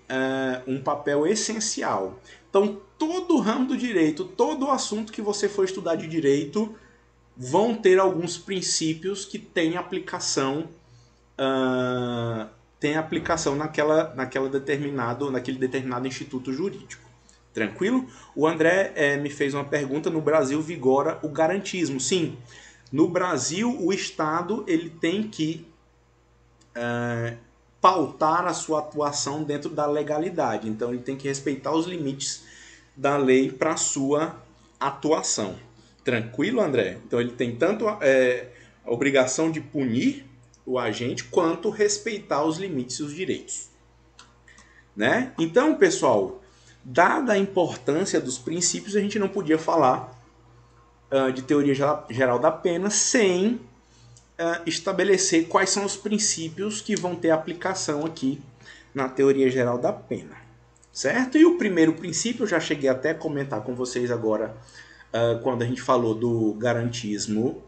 um papel essencial. Então, todo o ramo do direito, todo o assunto que você for estudar de direito, vão ter alguns princípios que têm aplicação, naquele determinado instituto jurídico. Tranquilo? O André me fez uma pergunta: no Brasil vigora o garantismo? Sim, no Brasil o Estado ele tem que pautar a sua atuação dentro da legalidade. Então ele tem que respeitar os limites da lei para a sua atuação. Tranquilo, André? Então ele tem tanto a obrigação de punir o agente quanto respeitar os limites e os direitos. Né? Então, pessoal, dada a importância dos princípios, a gente não podia falar de teoria geral da pena sem estabelecer quais são os princípios que vão ter aplicação aqui na teoria geral da pena. Certo? E o primeiro princípio, eu já cheguei até a comentar com vocês agora, quando a gente falou do garantismo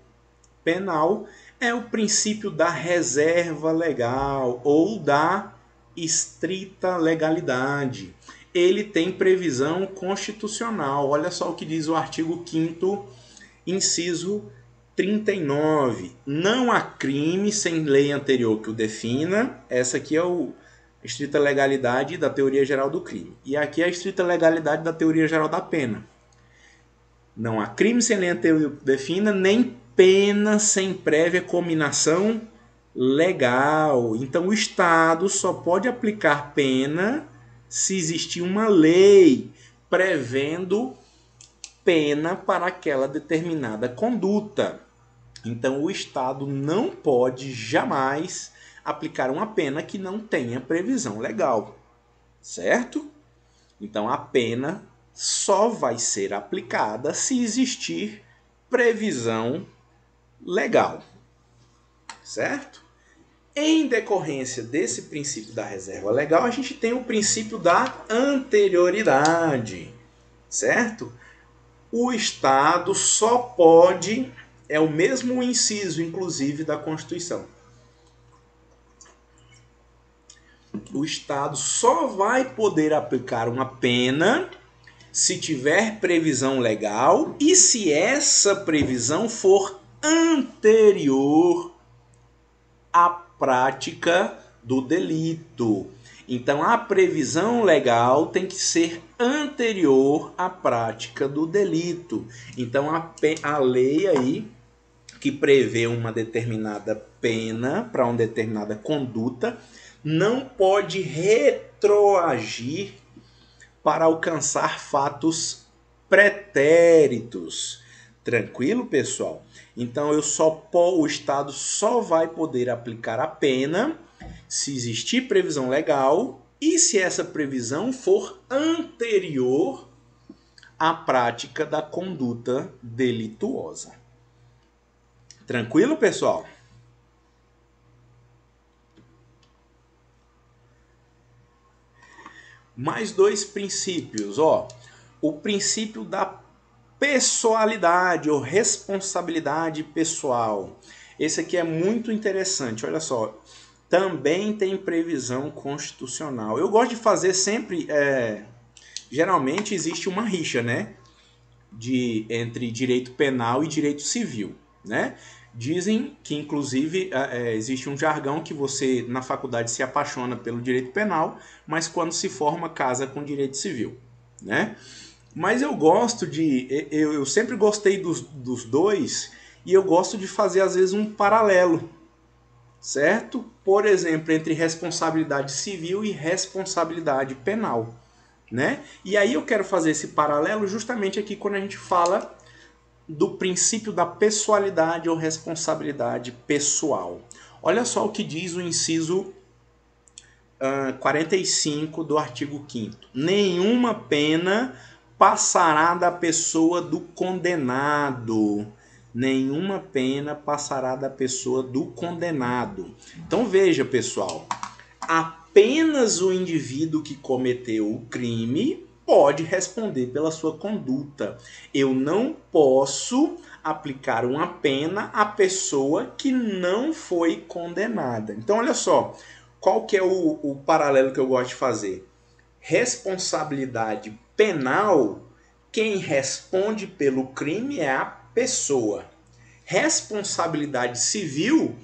penal, é o princípio da reserva legal ou da estrita legalidade. Ele tem previsão constitucional. Olha só o que diz o artigo 5º, inciso 39. Não há crime sem lei anterior que o defina. Essa aqui é a estrita legalidade da teoria geral do crime. E aqui é a estrita legalidade da teoria geral da pena. Não há crime sem lei anterior que o defina, nem pena sem prévia cominação legal. Então o Estado só pode aplicar pena se existir uma lei prevendo pena para aquela determinada conduta. Então o Estado não pode jamais aplicar uma pena que não tenha previsão legal, certo? Então a pena só vai ser aplicada se existir previsão legal, certo? Em decorrência desse princípio da reserva legal, a gente tem o princípio da anterioridade, certo? O Estado só pode, é o mesmo inciso, inclusive, da Constituição. O Estado só vai poder aplicar uma pena se tiver previsão legal e se essa previsão for anterior à prática do delito. Então, a previsão legal tem que ser anterior à prática do delito. Então, a lei aí que prevê uma determinada pena para uma determinada conduta não pode retroagir para alcançar fatos pretéritos. Tranquilo, pessoal? Então o Estado só vai poder aplicar a pena se existir previsão legal e se essa previsão for anterior à prática da conduta delituosa. Tranquilo, pessoal? Mais dois princípios, ó. O princípio da pessoalidade ou responsabilidade pessoal. Esse aqui é muito interessante, olha só. Também tem previsão constitucional. Eu gosto de fazer sempre... geralmente existe uma rixa, né? Entre direito penal e direito civil, né? Dizem que, inclusive, existe um jargão que você, na faculdade, se apaixona pelo direito penal, mas quando se forma, casa com direito civil, né? Mas eu gosto eu sempre gostei dos dois e eu gosto de fazer, às vezes, um paralelo, certo? Por exemplo, entre responsabilidade civil e responsabilidade penal, né? E aí eu quero fazer esse paralelo justamente aqui quando a gente fala do princípio da pessoalidade ou responsabilidade pessoal. Olha só o que diz o inciso 45 do artigo 5º. Nenhuma pena passará da pessoa do condenado. Nenhuma pena passará da pessoa do condenado. Então veja, pessoal, apenas o indivíduo que cometeu o crime pode responder pela sua conduta. Eu não posso aplicar uma pena à pessoa que não foi condenada. Então, olha só, qual que é o paralelo que eu gosto de fazer? Responsabilidade penal, quem responde pelo crime é a pessoa. Responsabilidade civil,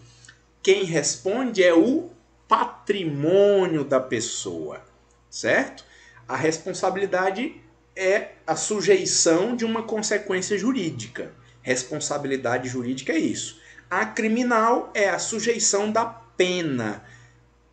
quem responde é o patrimônio da pessoa, certo? A responsabilidade é a sujeição de uma consequência jurídica. Responsabilidade jurídica é isso. A criminal é a sujeição da pena,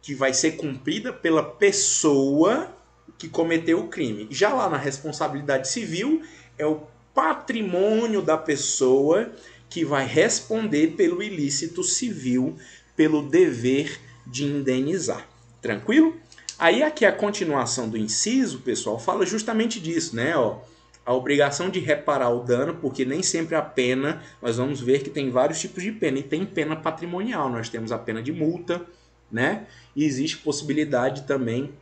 que vai ser cumprida pela pessoa que cometeu o crime. Já lá na responsabilidade civil, é o patrimônio da pessoa que vai responder pelo ilícito civil, pelo dever de indenizar. Tranquilo? Aí aqui a continuação do inciso, pessoal, fala justamente disso, né? Ó, a obrigação de reparar o dano, porque nem sempre a pena, nós vamos ver que tem vários tipos de pena, e tem pena patrimonial, nós temos a pena de multa, né? E existe possibilidade também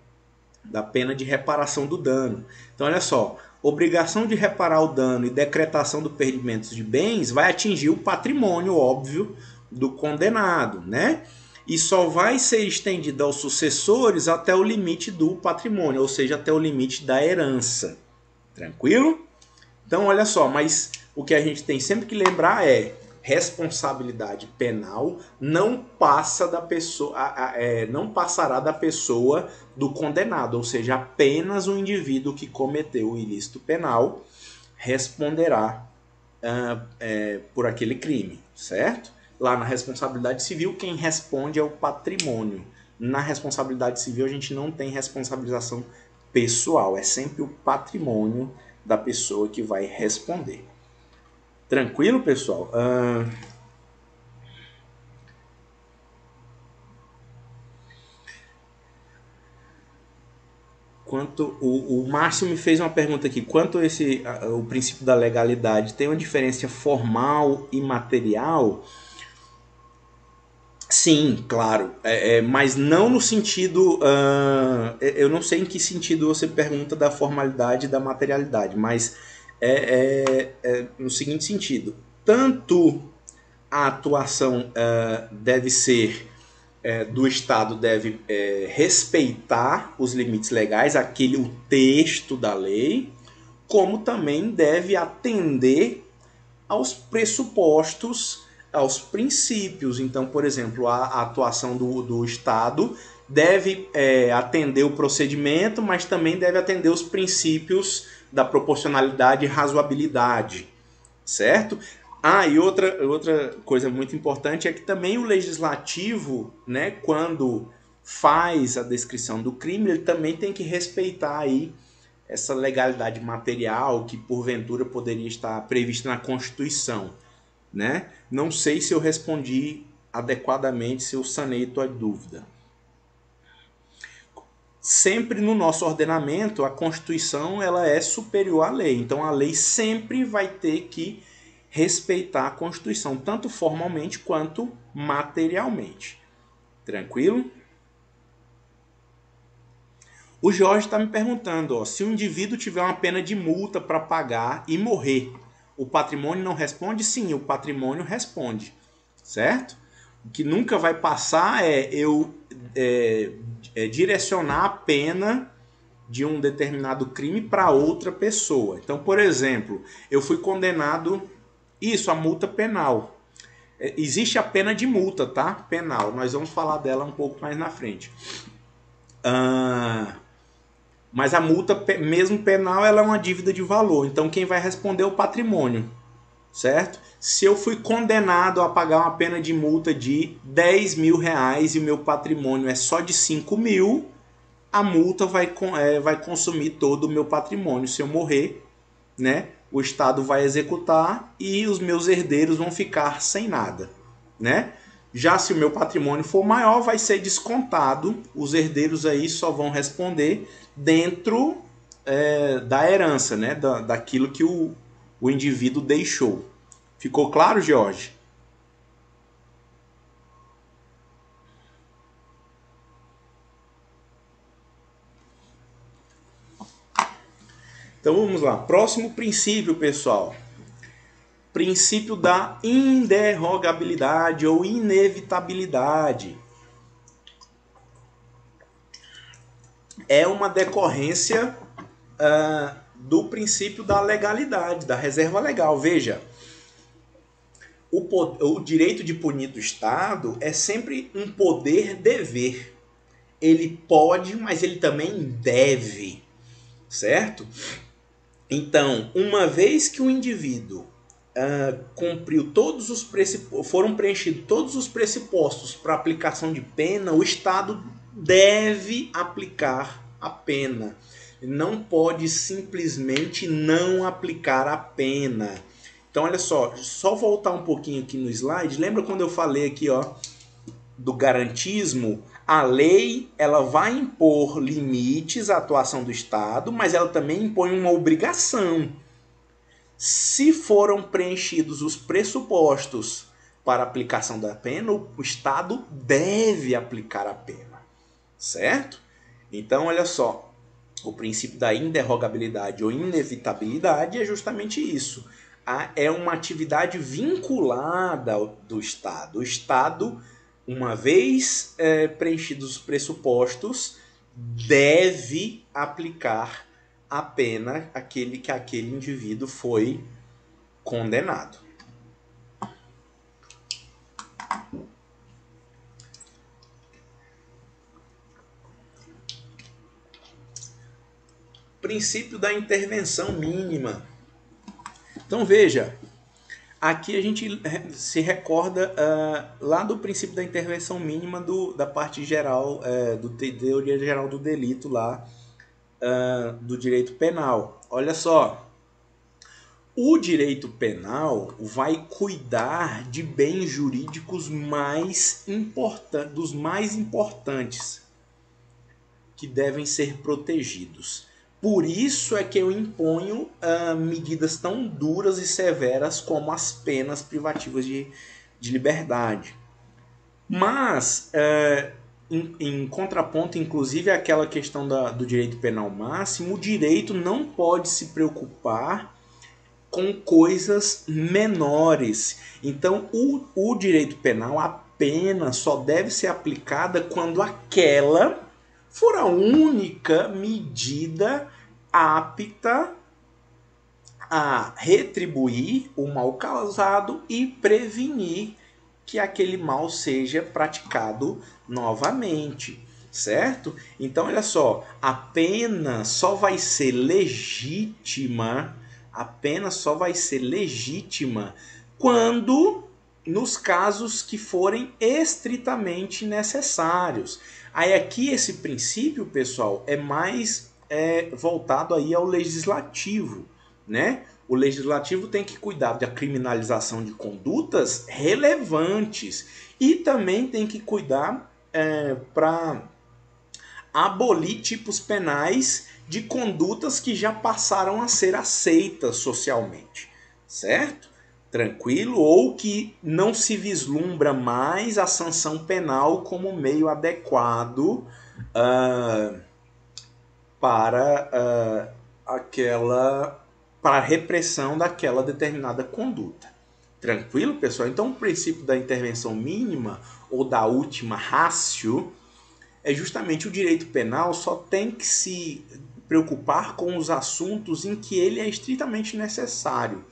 da pena de reparação do dano. Então, olha só, obrigação de reparar o dano e decretação do perdimento de bens vai atingir o patrimônio, óbvio, do condenado, né? E só vai ser estendida aos sucessores até o limite do patrimônio, ou seja, até o limite da herança. Tranquilo? Então, olha só, mas o que a gente tem sempre que lembrar é responsabilidade penal não passa da pessoa, não passará da pessoa do condenado, ou seja, apenas o indivíduo que cometeu o ilícito penal responderá por aquele crime, certo? Lá na responsabilidade civil, quem responde é o patrimônio. Na responsabilidade civil, a gente não tem responsabilização pessoal. É sempre o patrimônio da pessoa que vai responder. Tranquilo, pessoal? O Márcio me fez uma pergunta aqui. Quanto o princípio da legalidade tem uma diferença formal e material? Sim, claro, mas não no sentido... eu não sei em que sentido você pergunta da formalidade e da materialidade, mas no seguinte sentido. Tanto a atuação deve ser... do Estado deve respeitar os limites legais, o texto da lei, como também deve atender aos pressupostos, aos princípios. Então, por exemplo, a atuação do Estado deve atender o procedimento, mas também deve atender os princípios da proporcionalidade e razoabilidade, certo? E outra coisa muito importante é que também o legislativo, né, quando faz a descrição do crime, ele também tem que respeitar aí essa legalidade material que porventura poderia estar prevista na Constituição, né? Não sei se eu respondi adequadamente, se eu sanei tua dúvida. Sempre no nosso ordenamento, a Constituição ela é superior à lei. Então a lei sempre vai ter que respeitar a Constituição, tanto formalmente quanto materialmente. Tranquilo? O Jorge está me perguntando, ó, se um indivíduo tiver uma pena de multa para pagar e morrer, o patrimônio não responde? Sim, o patrimônio responde, certo? O que nunca vai passar é eu direcionar a pena de um determinado crime para outra pessoa. Então, por exemplo, eu fui condenado, a multa penal. Existe a pena de multa, tá? Penal. Nós vamos falar dela um pouco mais na frente. Mas a multa, mesmo penal, ela é uma dívida de valor. Então, quem vai responder é o patrimônio, certo? Se eu fui condenado a pagar uma pena de multa de 10 mil reais e o meu patrimônio é só de 5 mil, a multa vai consumir todo o meu patrimônio. Se eu morrer, né, o Estado vai executar e os meus herdeiros vão ficar sem nada, né? Já se o meu patrimônio for maior, vai ser descontado. Os herdeiros aí só vão responder dentro da herança, né, daquilo que o indivíduo deixou. Ficou claro, Jorge? Então vamos lá. Próximo princípio, pessoal. Princípio da inderrogabilidade ou inevitabilidade. É uma decorrência do princípio da legalidade, da reserva legal. Veja, o direito de punir do Estado é sempre um poder-dever. Ele pode, mas ele também deve, certo? Então, uma vez que o indivíduo cumpriu foram preenchidos todos os pressupostos para aplicação de pena, o Estado deve aplicar a pena. Não pode simplesmente não aplicar a pena. Então, olha só voltar um pouquinho aqui no slide. Lembra quando eu falei aqui, ó, do garantismo? A lei ela vai impor limites à atuação do Estado, mas ela também impõe uma obrigação. Se foram preenchidos os pressupostos para a aplicação da pena, o Estado deve aplicar a pena, certo? Então, olha só, o princípio da inderrogabilidade ou inevitabilidade é justamente isso. É uma atividade vinculada do Estado. O Estado, uma vez preenchidos os pressupostos, deve aplicar a pena que aquele indivíduo foi condenado. Princípio da intervenção mínima. Então veja, aqui a gente se recorda lá do princípio da intervenção mínima da parte geral, do teoria geral do delito lá, do direito penal. Olha só, o direito penal vai cuidar de bens jurídicos dos mais importantes que devem ser protegidos. Por isso é que eu imponho medidas tão duras e severas como as penas privativas de liberdade. Mas, em contraponto, inclusive, àquela questão do direito penal máximo, o direito não pode se preocupar com coisas menores. Então, o direito penal, a pena só deve ser aplicada quando aquela for a única medida apta a retribuir o mal causado e prevenir que aquele mal seja praticado novamente, certo? Então, olha só, a pena só vai ser legítima quando nos casos que forem estritamente necessários. Aí aqui esse princípio, pessoal, é mais voltado aí ao legislativo, né? O legislativo tem que cuidar da criminalização de condutas relevantes e também tem que cuidar para abolir tipos penais de condutas que já passaram a ser aceitas socialmente, certo? Tranquilo? Ou que não se vislumbra mais a sanção penal como meio adequado para a repressão daquela determinada conduta. Tranquilo, pessoal? Então, o princípio da intervenção mínima ou da última ratio é justamente o direito penal só tem que se preocupar com os assuntos em que ele é estritamente necessário,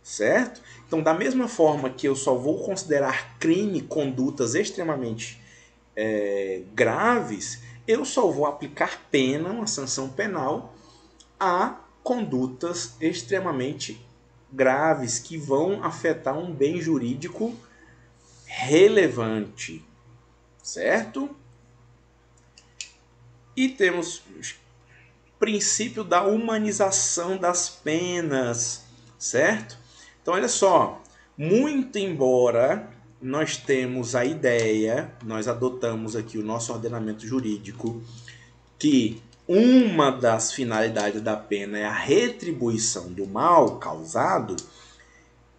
certo? Então, da mesma forma que eu só vou considerar crime condutas extremamente graves, eu só vou aplicar pena, uma sanção penal, a condutas extremamente graves que vão afetar um bem jurídico relevante, certo? E temos o princípio da humanização das penas, certo? Então, olha só, muito embora nós temos a ideia, nós adotamos aqui o nosso ordenamento jurídico, que uma das finalidades da pena é a retribuição do mal causado,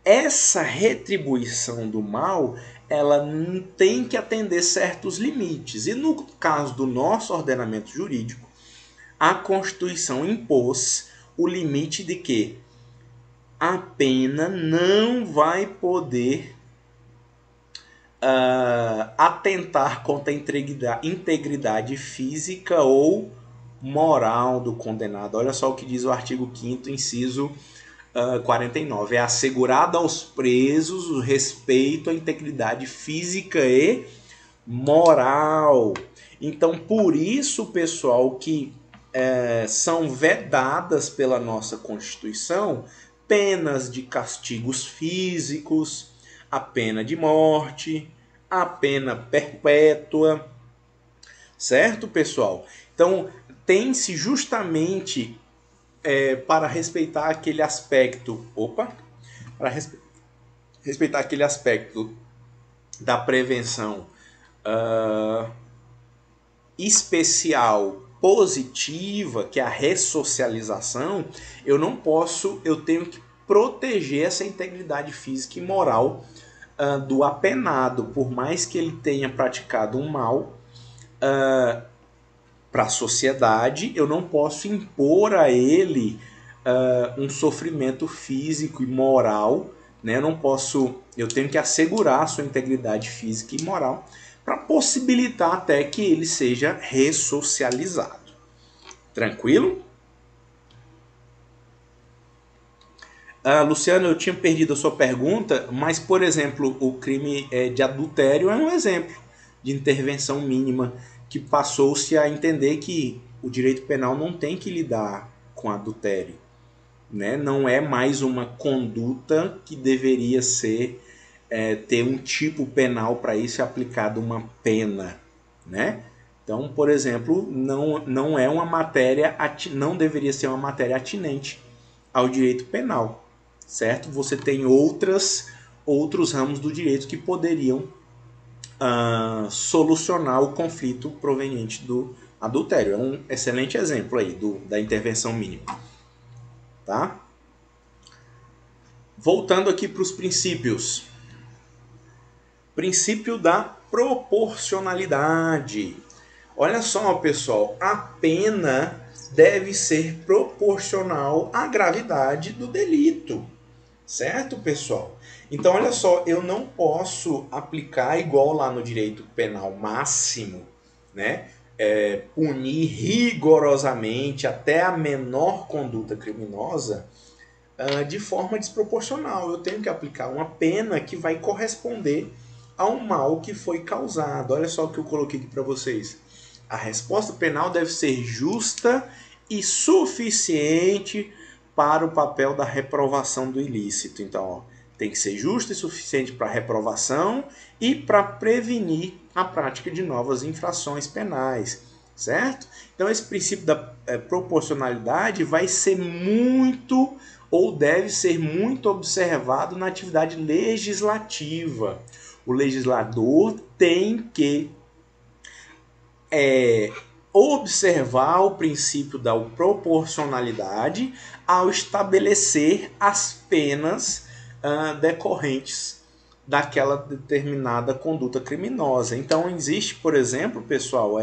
essa retribuição do mal, ela tem que atender certos limites. E no caso do nosso ordenamento jurídico, a Constituição impôs o limite de que a pena não vai poder atentar contra a integridade física ou moral do condenado. Olha só o que diz o artigo 5º, inciso 49. É assegurado aos presos o respeito à integridade física e moral. Então, por isso, pessoal, que são vedadas pela nossa Constituição penas de castigos físicos, a pena de morte, a pena perpétua, certo, pessoal? Então, tem-se justamente para respeitar aquele aspecto, respeitar aquele aspecto da prevenção especial positiva, que é a ressocialização, eu tenho que proteger essa integridade física e moral do apenado, por mais que ele tenha praticado um mal para a sociedade, eu não posso impor a ele um sofrimento físico e moral, né? Eu tenho que assegurar a sua integridade física e moral para possibilitar até que ele seja ressocializado. Tranquilo? Luciano, eu tinha perdido a sua pergunta, mas, por exemplo, o crime de adultério é um exemplo de intervenção mínima que passou-se a entender que o direito penal não tem que lidar com adultério, né? Não é mais uma conduta que deveria ter um tipo penal para isso e aplicado uma pena, né? Então, por exemplo, não é uma matéria, não deveria ser uma matéria atinente ao direito penal, certo? Você tem outros ramos do direito que poderiam solucionar o conflito proveniente do adultério. É um excelente exemplo aí da intervenção mínima, tá? Voltando aqui para os princípios. Princípio da proporcionalidade. Olha só, pessoal, a pena deve ser proporcional à gravidade do delito. Certo, pessoal? Então, olha só, eu não posso aplicar igual lá no direito penal máximo, né? Punir rigorosamente até a menor conduta criminosa de forma desproporcional. Eu tenho que aplicar uma pena que vai corresponder ao mal que foi causado. Olha só o que eu coloquei aqui para vocês. A resposta penal deve ser justa e suficiente para o papel da reprovação do ilícito. Então, tem que ser justa e suficiente para reprovação e para prevenir a prática de novas infrações penais, certo? Então esse princípio da proporcionalidade vai ser muito ou deve ser muito observado na atividade legislativa. O legislador tem que observar o princípio da proporcionalidade ao estabelecer as penas decorrentes daquela determinada conduta criminosa. Então existe, por exemplo, pessoal,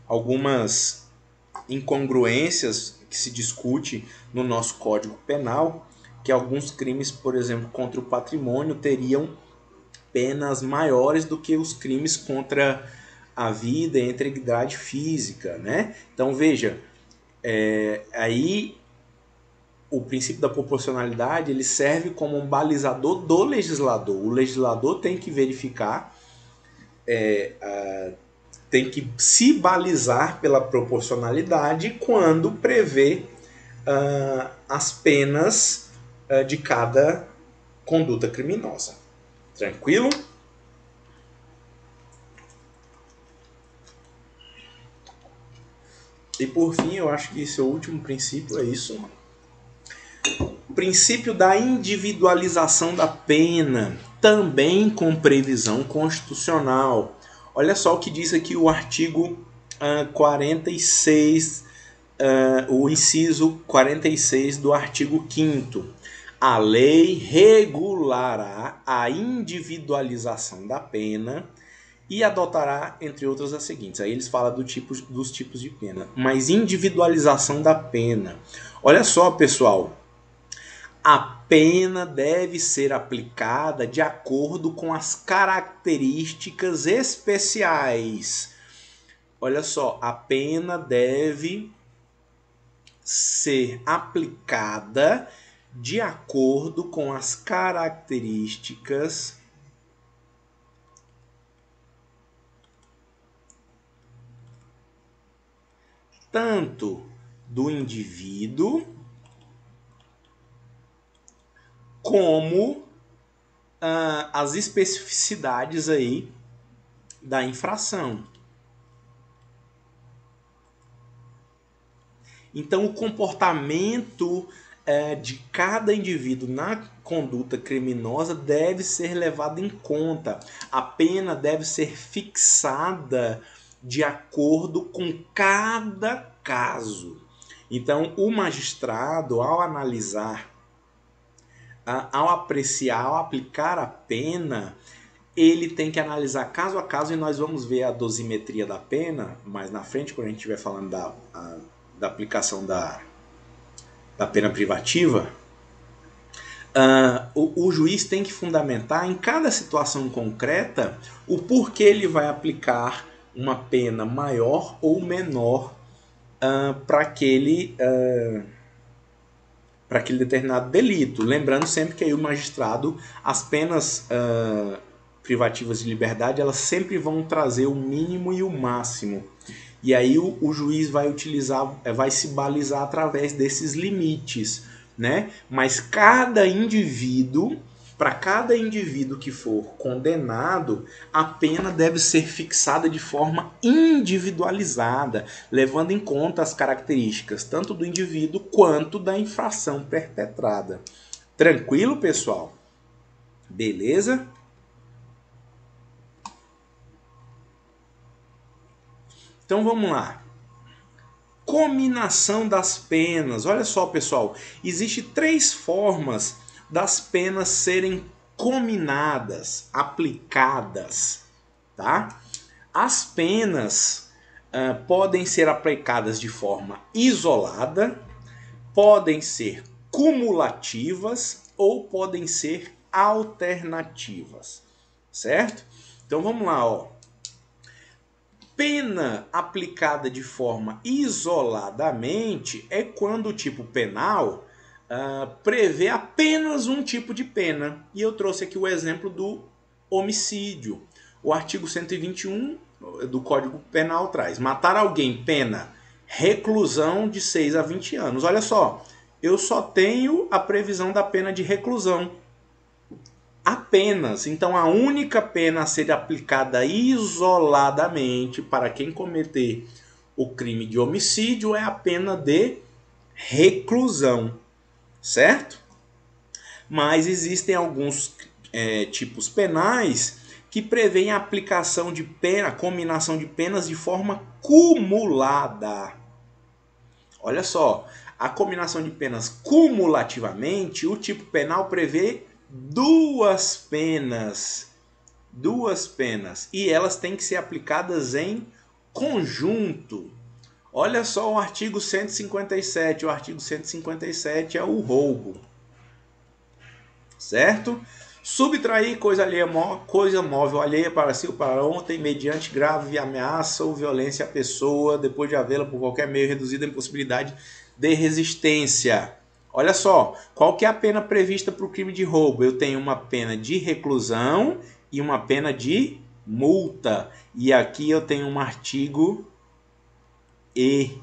algumas incongruências que se discute no nosso Código Penal, que alguns crimes, por exemplo, contra o patrimônio teriam penas maiores do que os crimes contra a vida e a integridade física, né? Então veja, aí o princípio da proporcionalidade ele serve como um balizador do legislador. O legislador tem que verificar, tem que se balizar pela proporcionalidade quando prevê as penas de cada conduta criminosa. Tranquilo? E por fim, eu acho que esse é o último princípio, é isso. O princípio da individualização da pena, também com previsão constitucional. Olha só o que diz aqui o artigo 46, o inciso 46 do artigo 5º. A lei regulará a individualização da pena e adotará, entre outras, as seguintes. Aí eles falam dos tipos de pena. Mas individualização da pena. Olha só, pessoal. A pena deve ser aplicada de acordo com as características especiais. Olha só, a pena deve ser aplicada de acordo com as características tanto do indivíduo como as especificidades aí da infração. Então, o comportamento de cada indivíduo na conduta criminosa deve ser levado em conta. A pena deve ser fixada de acordo com cada caso. Então, o magistrado, ao analisar, ao apreciar, ao aplicar a pena, ele tem que analisar caso a caso, e nós vamos ver a dosimetria da pena mais na frente, quando a gente estiver falando da aplicação da pena privativa. O juiz tem que fundamentar em cada situação concreta o porquê ele vai aplicar uma pena maior ou menor para aquele determinado delito. Lembrando sempre que aí o magistrado, as penas privativas de liberdade, elas sempre vão trazer o mínimo e o máximo. E aí o juiz vai se balizar através desses limites, né? Mas para cada indivíduo que for condenado, a pena deve ser fixada de forma individualizada, levando em conta as características tanto do indivíduo quanto da infração perpetrada. Tranquilo, pessoal? Beleza? Então vamos lá. Cominação das penas. Olha só, pessoal, existem 3 formas das penas serem cominadas, aplicadas, tá? As penas podem ser aplicadas de forma isolada, podem ser cumulativas ou podem ser alternativas, certo? Então vamos lá, ó. Pena aplicada de forma isoladamente é quando o tipo penal prevê apenas um tipo de pena. E eu trouxe aqui o exemplo do homicídio. O artigo 121 do Código Penal traz: matar alguém, pena, reclusão de 6 a 20 anos. Olha só, eu só tenho a previsão da pena de reclusão. apenas. Então, a única pena a ser aplicada isoladamente para quem cometer o crime de homicídio é a pena de reclusão, certo? Mas existem alguns tipos penais que prevêem a aplicação de pena, a combinação de penas de forma cumulada. Olha só, a combinação de penas cumulativamente, o tipo penal prevê duas penas, e elas têm que ser aplicadas em conjunto. Olha só o artigo 157, o artigo 157 é o roubo, certo? Subtrair coisa móvel alheia para si ou para ontem, mediante grave ameaça ou violência à pessoa, depois de havê-la por qualquer meio reduzida em possibilidade de resistência. Olha só, qual que é a pena prevista para o crime de roubo? Eu tenho uma pena de reclusão e uma pena de multa. E aqui eu tenho um artigo E.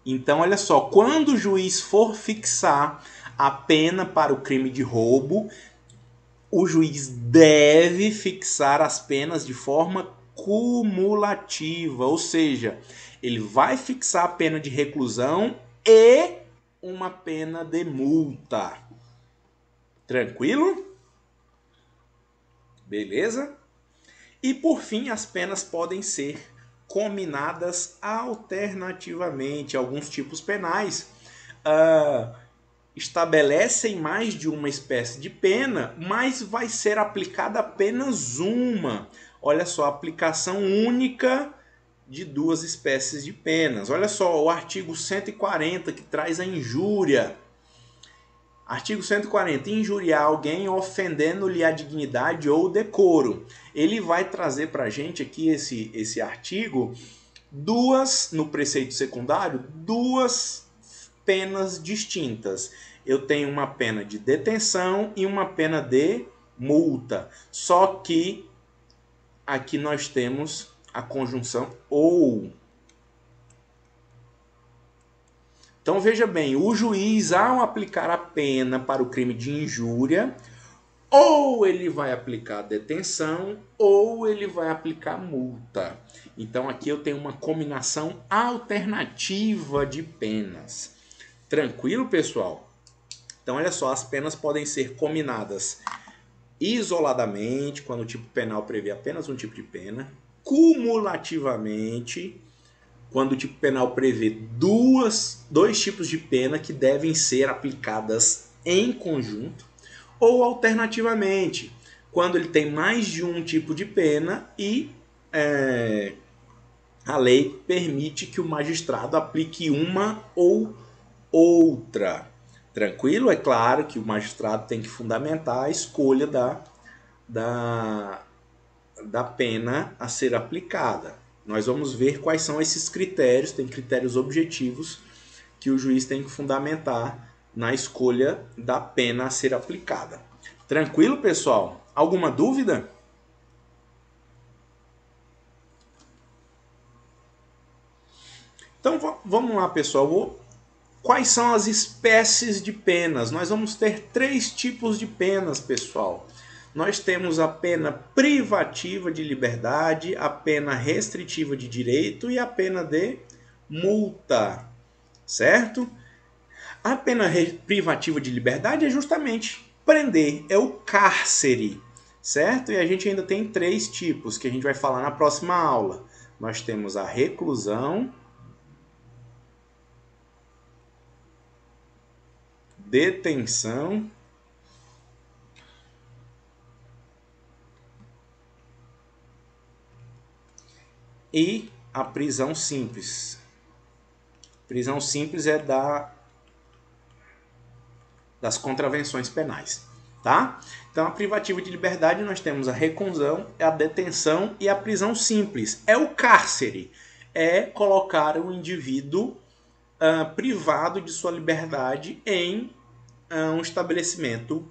Então, olha só, quando o juiz for fixar a pena para o crime de roubo, o juiz deve fixar as penas de forma cumulativa, ou seja, ele vai fixar a pena de reclusão e uma pena de multa. Tranquilo? Beleza? E por fim, as penas podem ser combinadas alternativamente. Alguns tipos penais estabelecem mais de uma espécie de pena, mas vai ser aplicada apenas uma. Olha só, aplicação única de duas espécies de penas. Olha só, o artigo 140 que traz a injúria. Artigo 140. Injuriar alguém ofendendo-lhe a dignidade ou decoro. Ele vai trazer para a gente aqui esse artigo no preceito secundário, duas penas distintas. Eu tenho uma pena de detenção e uma pena de multa. Só que aqui nós temos a conjunção ou. Então veja bem, o juiz, ao aplicar a pena para o crime de injúria, ou ele vai aplicar detenção ou ele vai aplicar multa. Então aqui eu tenho uma combinação alternativa de penas. Tranquilo, pessoal? Então olha só, as penas podem ser combinadas isoladamente, quando o tipo penal prevê apenas um tipo de pena, cumulativamente, quando o tipo penal prevê dois tipos de pena que devem ser aplicadas em conjunto, ou alternativamente, quando ele tem mais de um tipo de pena e a lei permite que o magistrado aplique uma ou outra. Tranquilo? É claro que o magistrado tem que fundamentar a escolha da pena a ser aplicada. Nós vamos ver quais são esses critérios, tem critérios objetivos que o juiz tem que fundamentar na escolha da pena a ser aplicada. Tranquilo, pessoal? Alguma dúvida? Então vamos lá, pessoal. Quais são as espécies de penas? Nós vamos ter 3 tipos de penas, pessoal. Nós temos a pena privativa de liberdade, a pena restritiva de direito e a pena de multa, certo? A pena privativa de liberdade é justamente prender, é o cárcere, certo? E a gente ainda tem 3 tipos que a gente vai falar na próxima aula. Nós temos a reclusão, detenção e a prisão simples. Prisão simples é das contravenções penais, tá? Então, a privativa de liberdade nós temos a reclusão, a detenção e a prisão simples. É o cárcere, é colocar o indivíduo privado de sua liberdade em um estabelecimento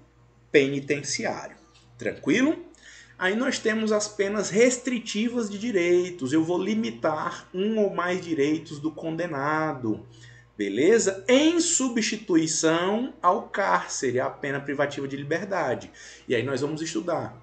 penitenciário. Tranquilo? Aí nós temos as penas restritivas de direitos. Eu vou limitar um ou mais direitos do condenado. beleza? Em substituição ao cárcere, a pena privativa de liberdade. E aí nós vamos estudar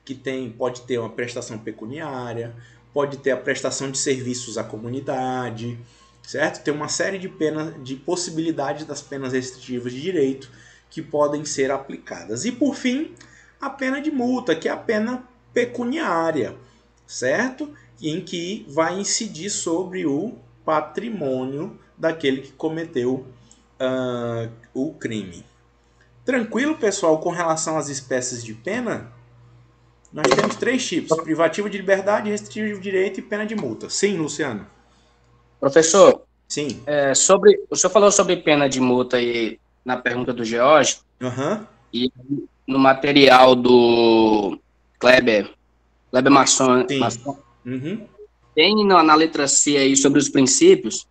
que pode ter uma prestação pecuniária, pode ter a prestação de serviços à comunidade, certo? Tem uma série de penas, de possibilidades das penas restritivas de direito que podem ser aplicadas. E por fim, a pena de multa, que é a pena pecuniária, certo? Em que vai incidir sobre o patrimônio daquele que cometeu o crime. Tranquilo, pessoal, com relação às espécies de pena? Nós temos 3 tipos: privativa de liberdade, restritivo de direito e pena de multa. Sim, Luciano? Professor, Sim. o senhor falou sobre pena de multa aí na pergunta do George, e no material do Kleber Masson, tem na letra C aí sobre os princípios,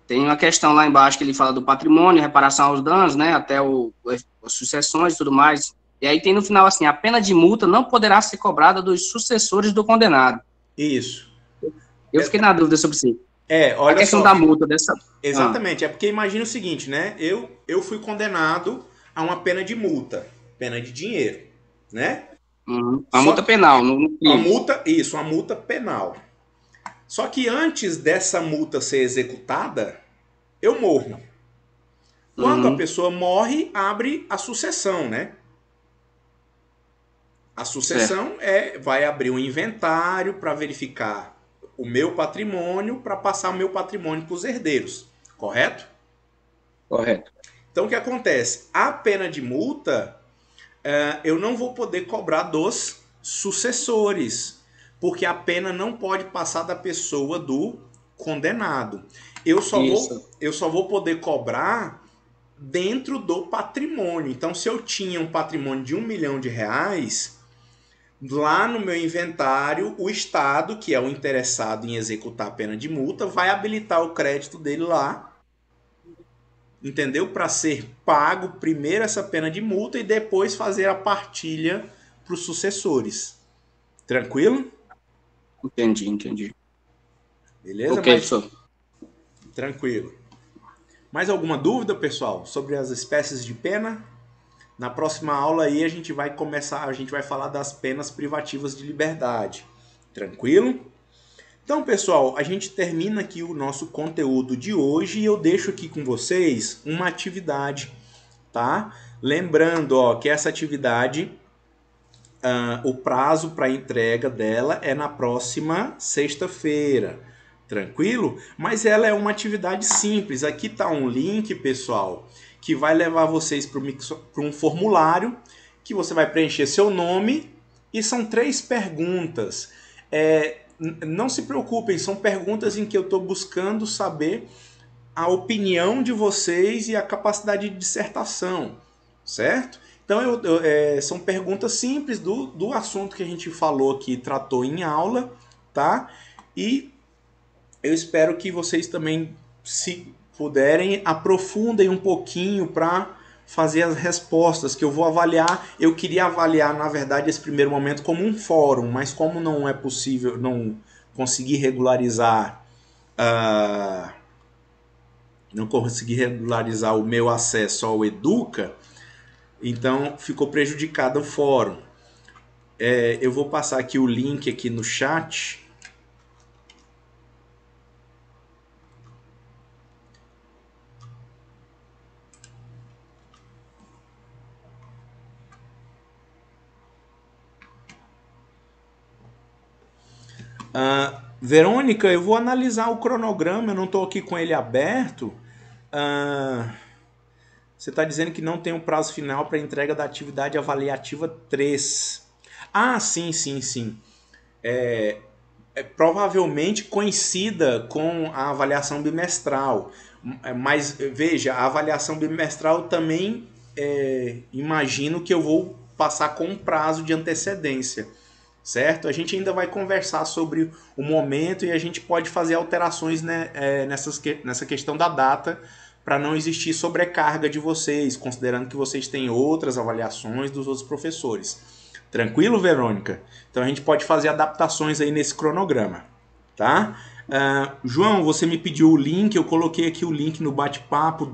tem uma questão lá embaixo que ele fala do patrimônio, reparação aos danos, né, até as sucessões e tudo mais. E aí tem no final assim: a pena de multa não poderá ser cobrada dos sucessores do condenado. Isso. Eu fiquei na dúvida sobre isso. Olha a questão só, da multa dessa... Exatamente, é porque imagina o seguinte, né? Eu fui condenado a uma pena de multa, pena de dinheiro, né? A multa penal. Uma multa penal. Só que antes dessa multa ser executada, eu morro. Quando a pessoa morre, abre a sucessão, né? A sucessão vai abrir um inventário para verificar o meu patrimônio, para passar o meu patrimônio para os herdeiros. Correto? Correto. Então, o que acontece? A pena de multa, eu não vou poder cobrar dos sucessores, porque a pena não pode passar da pessoa do condenado. Eu só vou poder cobrar dentro do patrimônio. Então, se eu tinha um patrimônio de R$1 milhão, lá no meu inventário, o Estado, que é o interessado em executar a pena de multa, vai habilitar o crédito dele lá, entendeu? Para ser pago primeiro essa pena de multa e depois fazer a partilha para os sucessores. Tranquilo? Entendi. Beleza? Ok, professor. Tranquilo. Mais alguma dúvida, pessoal, sobre as espécies de pena? Na próxima aula aí a gente vai falar das penas privativas de liberdade. Tranquilo? Então, pessoal, a gente termina aqui o nosso conteúdo de hoje e eu deixo aqui com vocês uma atividade, tá? Lembrando, que essa atividade, o prazo para entrega dela é na próxima sexta-feira. Tranquilo? Mas ela é uma atividade simples. Aqui está um link, pessoal, que vai levar vocês para um formulário que você vai preencher seu nome e são 3 perguntas. Não se preocupem, são perguntas em que eu estou buscando saber a opinião de vocês e a capacidade de dissertação, certo? Então, são perguntas simples do assunto que a gente falou aqui, tratou em aula, tá? E eu espero que vocês também, se puderem, aprofundem um pouquinho para fazer as respostas que eu vou avaliar. Eu queria avaliar, na verdade, esse primeiro momento como um fórum, mas como não é possível, não consegui regularizar, o meu acesso ao Educa, então ficou prejudicado o fórum. Eu vou passar aqui o link aqui no chat. Verônica, eu vou analisar o cronograma, eu não estou aqui com ele aberto. Você está dizendo que não tem um prazo final para entrega da atividade avaliativa 3. Sim. Provavelmente coincida com a avaliação bimestral. Mas veja, a avaliação bimestral também imagino que eu vou passar com um prazo de antecedência. Certo? A gente ainda vai conversar sobre o momento e a gente pode fazer alterações, né, nessa questão da data para não existir sobrecarga de vocês, considerando que vocês têm outras avaliações dos outros professores. Tranquilo, Verônica? Então a gente pode fazer adaptações aí nesse cronograma, tá? João, você me pediu o link, eu coloquei aqui o link no bate-papo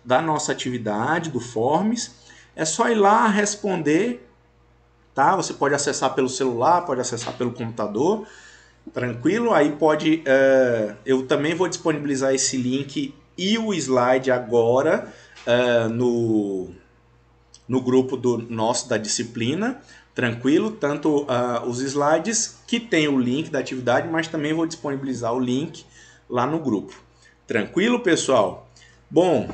da nossa atividade, do Forms. É só ir lá responder, tá? Você pode acessar pelo celular, pode acessar pelo computador, tranquilo? Aí pode... eu também vou disponibilizar esse link e o slide agora no grupo nosso da disciplina, tranquilo? Tanto os slides que tem o link da atividade, mas também vou disponibilizar o link lá no grupo. Tranquilo, pessoal? Bom,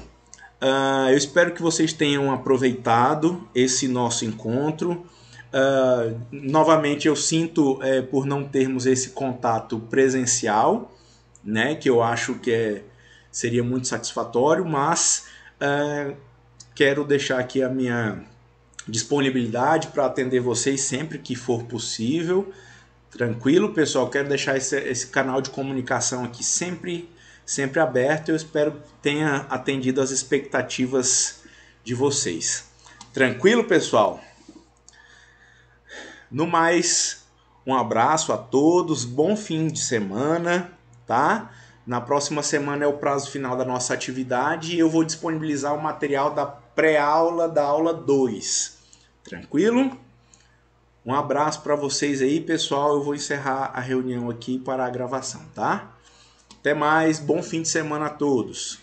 eu espero que vocês tenham aproveitado esse nosso encontro. Novamente, eu sinto por não termos esse contato presencial, né, que eu acho que seria muito satisfatório, mas quero deixar aqui a minha disponibilidade para atender vocês sempre que for possível. Tranquilo, pessoal? Quero deixar esse canal de comunicação aqui sempre aberto. Eu espero que tenha atendido as expectativas de vocês. Tranquilo, pessoal? No mais, um abraço a todos, bom fim de semana, tá? Na próxima semana é o prazo final da nossa atividade e eu vou disponibilizar o material da pré-aula da aula 2. Tranquilo? Um abraço para vocês aí, pessoal. Eu vou encerrar a reunião aqui para a gravação, tá? Até mais, bom fim de semana a todos.